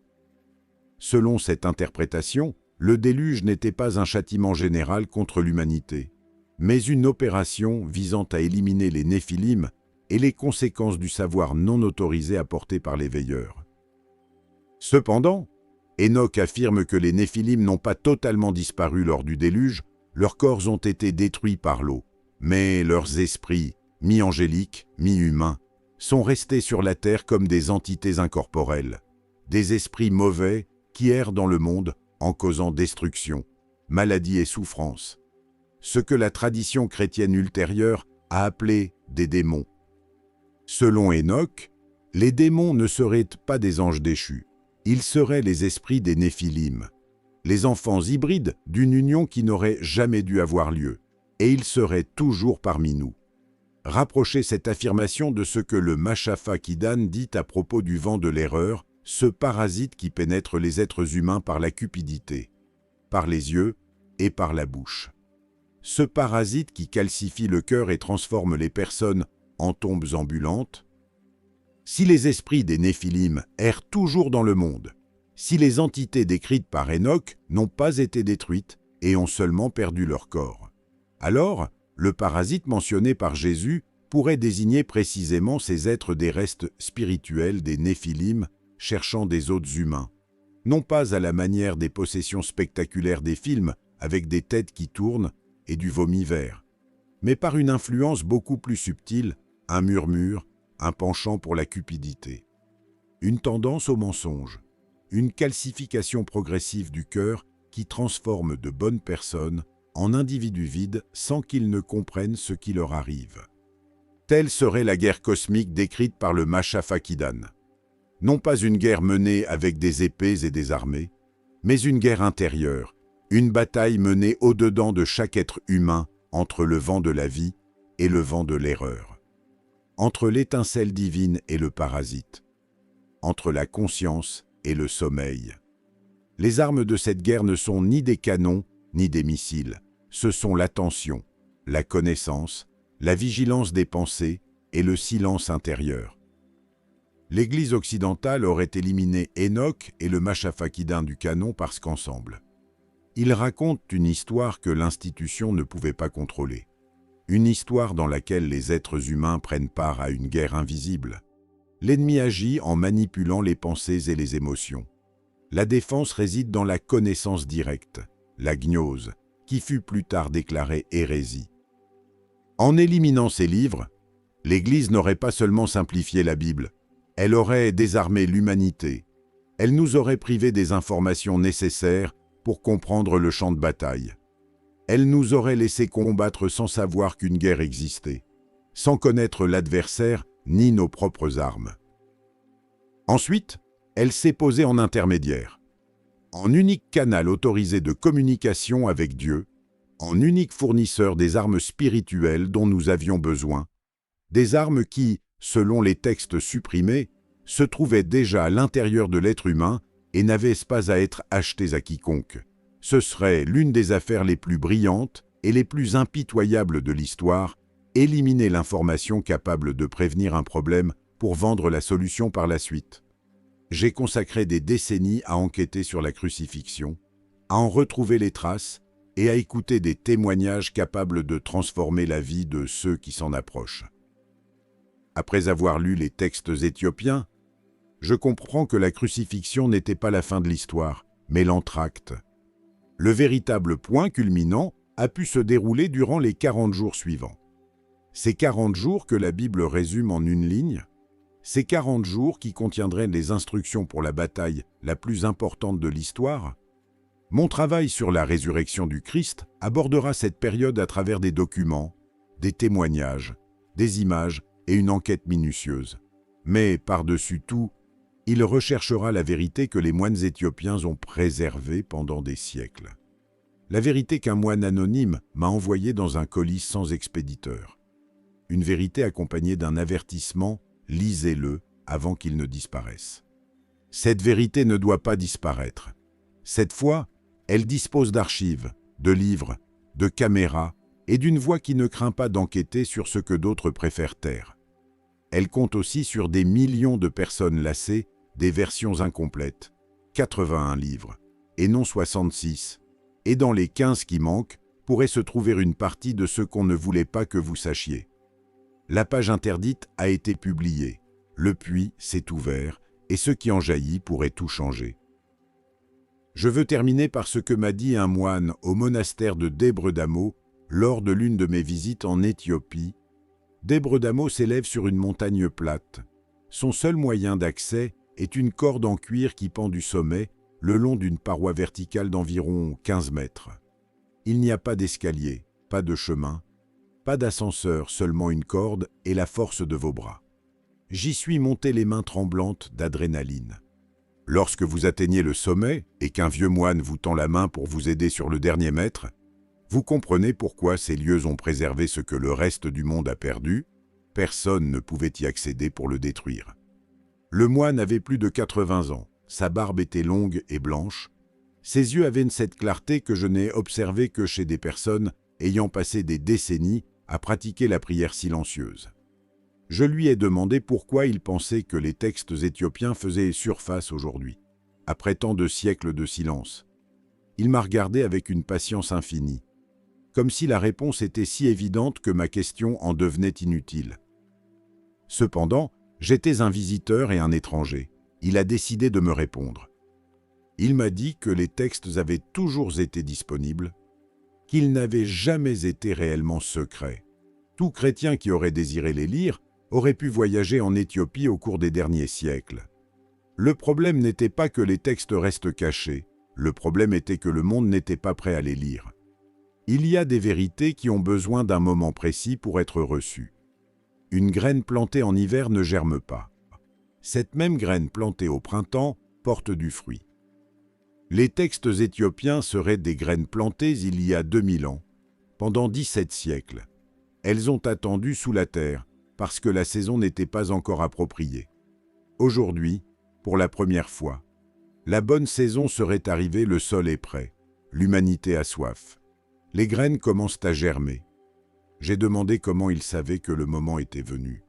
Speaker 1: Selon cette interprétation, le déluge n'était pas un châtiment général contre l'humanité, mais une opération visant à éliminer les Néphilim et les conséquences du savoir non autorisé apporté par les veilleurs. Cependant, Hénoch affirme que les Néphilim n'ont pas totalement disparu lors du déluge, leurs corps ont été détruits par l'eau, mais leurs esprits, mi-angéliques, mi-humains, sont restés sur la terre comme des entités incorporelles, des esprits mauvais qui errent dans le monde en causant destruction, maladie et souffrance. Ce que la tradition chrétienne ultérieure a appelé des démons. Selon Hénoch, les démons ne seraient pas des anges déchus, ils seraient les esprits des Néphilim, les enfants hybrides d'une union qui n'aurait jamais dû avoir lieu, et ils seraient toujours parmi nous. Rapprochez cette affirmation de ce que le Mashafa Kidan dit à propos du vent de l'erreur, ce parasite qui pénètre les êtres humains par la cupidité, par les yeux et par la bouche. Ce parasite qui calcifie le cœur et transforme les personnes en tombes ambulantes. Si les esprits des Néphilim errent toujours dans le monde, si les entités décrites par Hénoch n'ont pas été détruites et ont seulement perdu leur corps, alors le parasite mentionné par Jésus pourrait désigner précisément ces êtres des restes spirituels des Néphilim cherchant des hôtes humains, non pas à la manière des possessions spectaculaires des films avec des têtes qui tournent et du vomi vert, mais par une influence beaucoup plus subtile, un murmure, un penchant pour la cupidité, une tendance au mensonge, une calcification progressive du cœur qui transforme de bonnes personnes en individus vides sans qu'ils ne comprennent ce qui leur arrive. Telle serait la guerre cosmique décrite par le Machafakidan. Non pas une guerre menée avec des épées et des armées, mais une guerre intérieure, une bataille menée au-dedans de chaque être humain entre le vent de la vie et le vent de l'erreur, entre l'étincelle divine et le parasite, entre la conscience et le sommeil. Les armes de cette guerre ne sont ni des canons, ni des missiles. Ce sont l'attention, la connaissance, la vigilance des pensées et le silence intérieur. L'Église occidentale aurait éliminé Enoch et le Machafakidan du canon parce qu'ensemble, ils racontent une histoire que l'institution ne pouvait pas contrôler. Une histoire dans laquelle les êtres humains prennent part à une guerre invisible. L'ennemi agit en manipulant les pensées et les émotions. La défense réside dans la connaissance directe, la gnose, qui fut plus tard déclarée hérésie. En éliminant ces livres, l'Église n'aurait pas seulement simplifié la Bible, elle aurait désarmé l'humanité. Elle nous aurait privés des informations nécessaires pour comprendre le champ de bataille. Elle nous aurait laissé combattre sans savoir qu'une guerre existait, sans connaître l'adversaire ni nos propres armes. Ensuite, elle s'est posée en intermédiaire, en unique canal autorisé de communication avec Dieu, en unique fournisseur des armes spirituelles dont nous avions besoin, des armes qui, selon les textes supprimés, se trouvaient déjà à l'intérieur de l'être humain et n'avaient pas à être achetées à quiconque. Ce serait l'une des affaires les plus brillantes et les plus impitoyables de l'histoire, éliminer l'information capable de prévenir un problème pour vendre la solution par la suite. J'ai consacré des décennies à enquêter sur la crucifixion, à en retrouver les traces et à écouter des témoignages capables de transformer la vie de ceux qui s'en approchent. Après avoir lu les textes éthiopiens, je comprends que la crucifixion n'était pas la fin de l'histoire, mais l'entracte. Le véritable point culminant a pu se dérouler durant les 40 jours suivants. Ces 40 jours que la Bible résume en une ligne, ces 40 jours qui contiendraient les instructions pour la bataille la plus importante de l'histoire, mon travail sur la résurrection du Christ abordera cette période à travers des documents, des témoignages, des images et une enquête minutieuse. Mais par-dessus tout, il recherchera la vérité que les moines éthiopiens ont préservée pendant des siècles. La vérité qu'un moine anonyme m'a envoyée dans un colis sans expéditeur. Une vérité accompagnée d'un avertissement « lisez-le » avant qu'il ne disparaisse. Cette vérité ne doit pas disparaître. Cette fois, elle dispose d'archives, de livres, de caméras et d'une voix qui ne craint pas d'enquêter sur ce que d'autres préfèrent taire. Elle compte aussi sur des millions de personnes lassées des versions incomplètes, 81 livres, et non 66, et dans les 15 qui manquent, pourrait se trouver une partie de ce qu'on ne voulait pas que vous sachiez. La page interdite a été publiée, le puits s'est ouvert, et ce qui en jaillit pourrait tout changer. Je veux terminer par ce que m'a dit un moine au monastère de Debre Damo lors de l'une de mes visites en Éthiopie. Debre Damo s'élève sur une montagne plate. Son seul moyen d'accès est une corde en cuir qui pend du sommet le long d'une paroi verticale d'environ 15 mètres. Il n'y a pas d'escalier, pas de chemin, pas d'ascenseur, seulement une corde et la force de vos bras. J'y suis monté les mains tremblantes d'adrénaline. Lorsque vous atteignez le sommet et qu'un vieux moine vous tend la main pour vous aider sur le dernier mètre, vous comprenez pourquoi ces lieux ont préservé ce que le reste du monde a perdu. Personne ne pouvait y accéder pour le détruire. Le moine avait plus de 80 ans, sa barbe était longue et blanche, ses yeux avaient cette clarté que je n'ai observée que chez des personnes ayant passé des décennies à pratiquer la prière silencieuse. Je lui ai demandé pourquoi il pensait que les textes éthiopiens faisaient surface aujourd'hui, après tant de siècles de silence. Il m'a regardé avec une patience infinie, comme si la réponse était si évidente que ma question en devenait inutile. Cependant, j'étais un visiteur et un étranger. Il a décidé de me répondre. Il m'a dit que les textes avaient toujours été disponibles, qu'ils n'avaient jamais été réellement secrets. Tout chrétien qui aurait désiré les lire aurait pu voyager en Éthiopie au cours des derniers siècles. Le problème n'était pas que les textes restent cachés, le problème était que le monde n'était pas prêt à les lire. Il y a des vérités qui ont besoin d'un moment précis pour être reçues. Une graine plantée en hiver ne germe pas. Cette même graine plantée au printemps porte du fruit. Les textes éthiopiens seraient des graines plantées il y a 2000 ans, pendant 17 siècles. Elles ont attendu sous la terre, parce que la saison n'était pas encore appropriée. Aujourd'hui, pour la première fois, la bonne saison serait arrivée, le sol est prêt, l'humanité a soif. Les graines commencent à germer. J'ai demandé comment il savait que le moment était venu.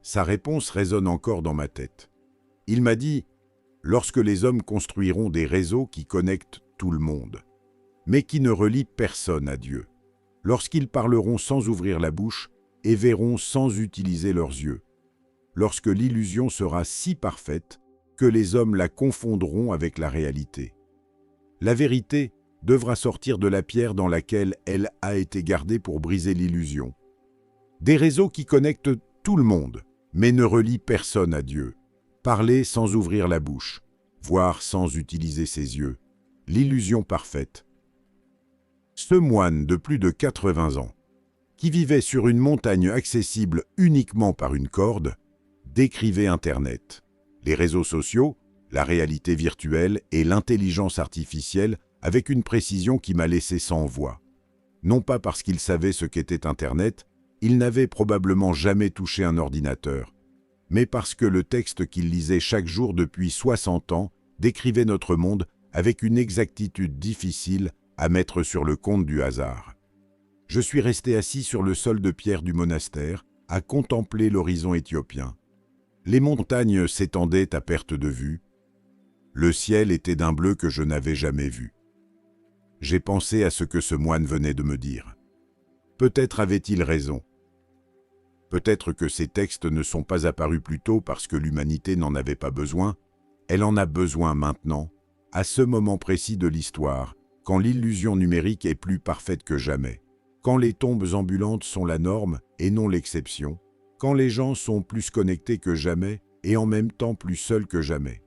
Speaker 1: Sa réponse résonne encore dans ma tête. Il m'a dit « Lorsque les hommes construiront des réseaux qui connectent tout le monde, mais qui ne relient personne à Dieu, lorsqu'ils parleront sans ouvrir la bouche et verront sans utiliser leurs yeux, lorsque l'illusion sera si parfaite que les hommes la confondront avec la réalité. La vérité devra sortir de la pierre dans laquelle elle a été gardée pour briser l'illusion. Des réseaux qui connectent tout le monde, mais ne relient personne à Dieu. Parler sans ouvrir la bouche, voir sans utiliser ses yeux. L'illusion parfaite. Ce moine de plus de 80 ans, qui vivait sur une montagne accessible uniquement par une corde, décrivait Internet, les réseaux sociaux, la réalité virtuelle et l'intelligence artificielle avec une précision qui m'a laissé sans voix. Non pas parce qu'il savait ce qu'était Internet, il n'avait probablement jamais touché un ordinateur, mais parce que le texte qu'il lisait chaque jour depuis 60 ans décrivait notre monde avec une exactitude difficile à mettre sur le compte du hasard. Je suis resté assis sur le sol de pierre du monastère, à contempler l'horizon éthiopien. Les montagnes s'étendaient à perte de vue. Le ciel était d'un bleu que je n'avais jamais vu. J'ai pensé à ce que ce moine venait de me dire. Peut-être avait-il raison. Peut-être que ces textes ne sont pas apparus plus tôt parce que l'humanité n'en avait pas besoin. Elle en a besoin maintenant, à ce moment précis de l'histoire, quand l'illusion numérique est plus parfaite que jamais, quand les tombes ambulantes sont la norme et non l'exception, quand les gens sont plus connectés que jamais et en même temps plus seuls que jamais.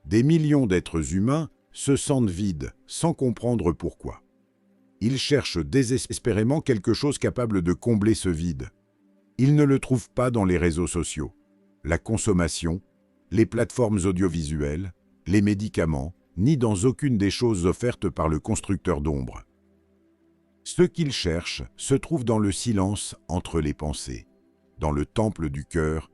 Speaker 1: Des millions d'êtres humains se sentent vides, sans comprendre pourquoi. Ils cherchent désespérément quelque chose capable de combler ce vide. Ils ne le trouvent pas dans les réseaux sociaux, la consommation, les plateformes audiovisuelles, les médicaments, ni dans aucune des choses offertes par le constructeur d'ombre. Ce qu'ils cherchent se trouve dans le silence entre les pensées, dans le temple du cœur,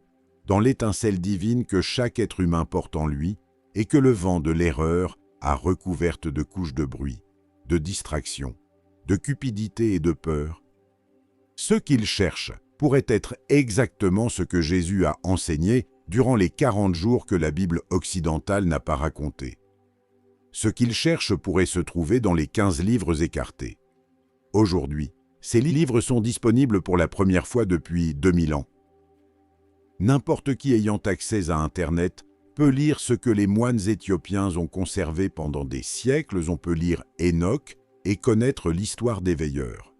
Speaker 1: dans l'étincelle divine que chaque être humain porte en lui et que le vent de l'erreur a recouverte de couches de bruit, de distraction, de cupidité et de peur. Ce qu'ils cherchent pourrait être exactement ce que Jésus a enseigné durant les 40 jours que la Bible occidentale n'a pas raconté. Ce qu'ils cherchent pourrait se trouver dans les 15 livres écartés. Aujourd'hui, ces livres sont disponibles pour la première fois depuis 2000 ans. N'importe qui ayant accès à Internet peut lire ce que les moines éthiopiens ont conservé pendant des siècles. On peut lire Enoch et connaître l'histoire des veilleurs.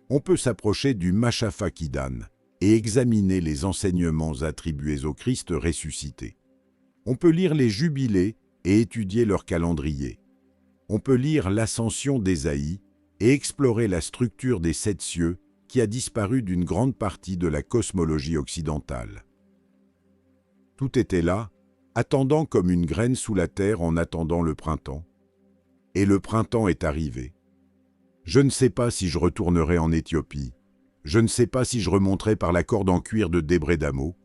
Speaker 1: On peut s'approcher du Mashafa Kidan et examiner les enseignements attribués au Christ ressuscité. On peut lire les jubilés et étudier leur calendrier. On peut lire l'ascension d'Ésaïe et explorer la structure des 7 cieux qui a disparu d'une grande partie de la cosmologie occidentale. Tout était là, attendant comme une graine sous la terre en attendant le printemps. Et le printemps est arrivé. Je ne sais pas si je retournerai en Éthiopie. Je ne sais pas si je remonterai par la corde en cuir de Débré Damo.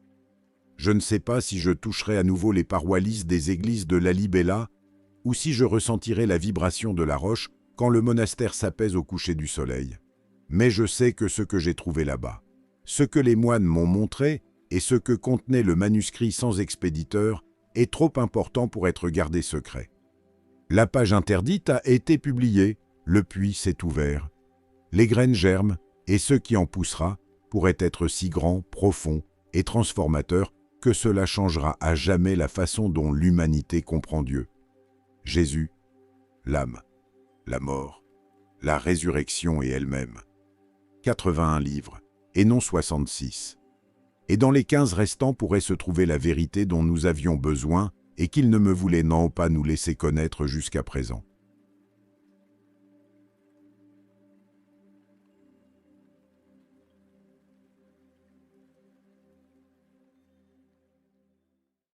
Speaker 1: Je ne sais pas si je toucherai à nouveau les parois lisses des églises de Lalibela ou si je ressentirai la vibration de la roche quand le monastère s'apaise au coucher du soleil. Mais je sais que ce que j'ai trouvé là-bas, ce que les moines m'ont montré et ce que contenait le manuscrit sans expéditeur est trop important pour être gardé secret. La page interdite a été publiée, le puits s'est ouvert. Les graines germent et ce qui en poussera pourrait être si grand, profond et transformateur que cela changera à jamais la façon dont l'humanité comprend Dieu. Jésus, l'âme, la mort, la résurrection et elle-même. 81 livres, et non 66. Et dans les 15 restants pourrait se trouver la vérité dont nous avions besoin et qu'il ne me voulait non pas nous laisser connaître jusqu'à présent.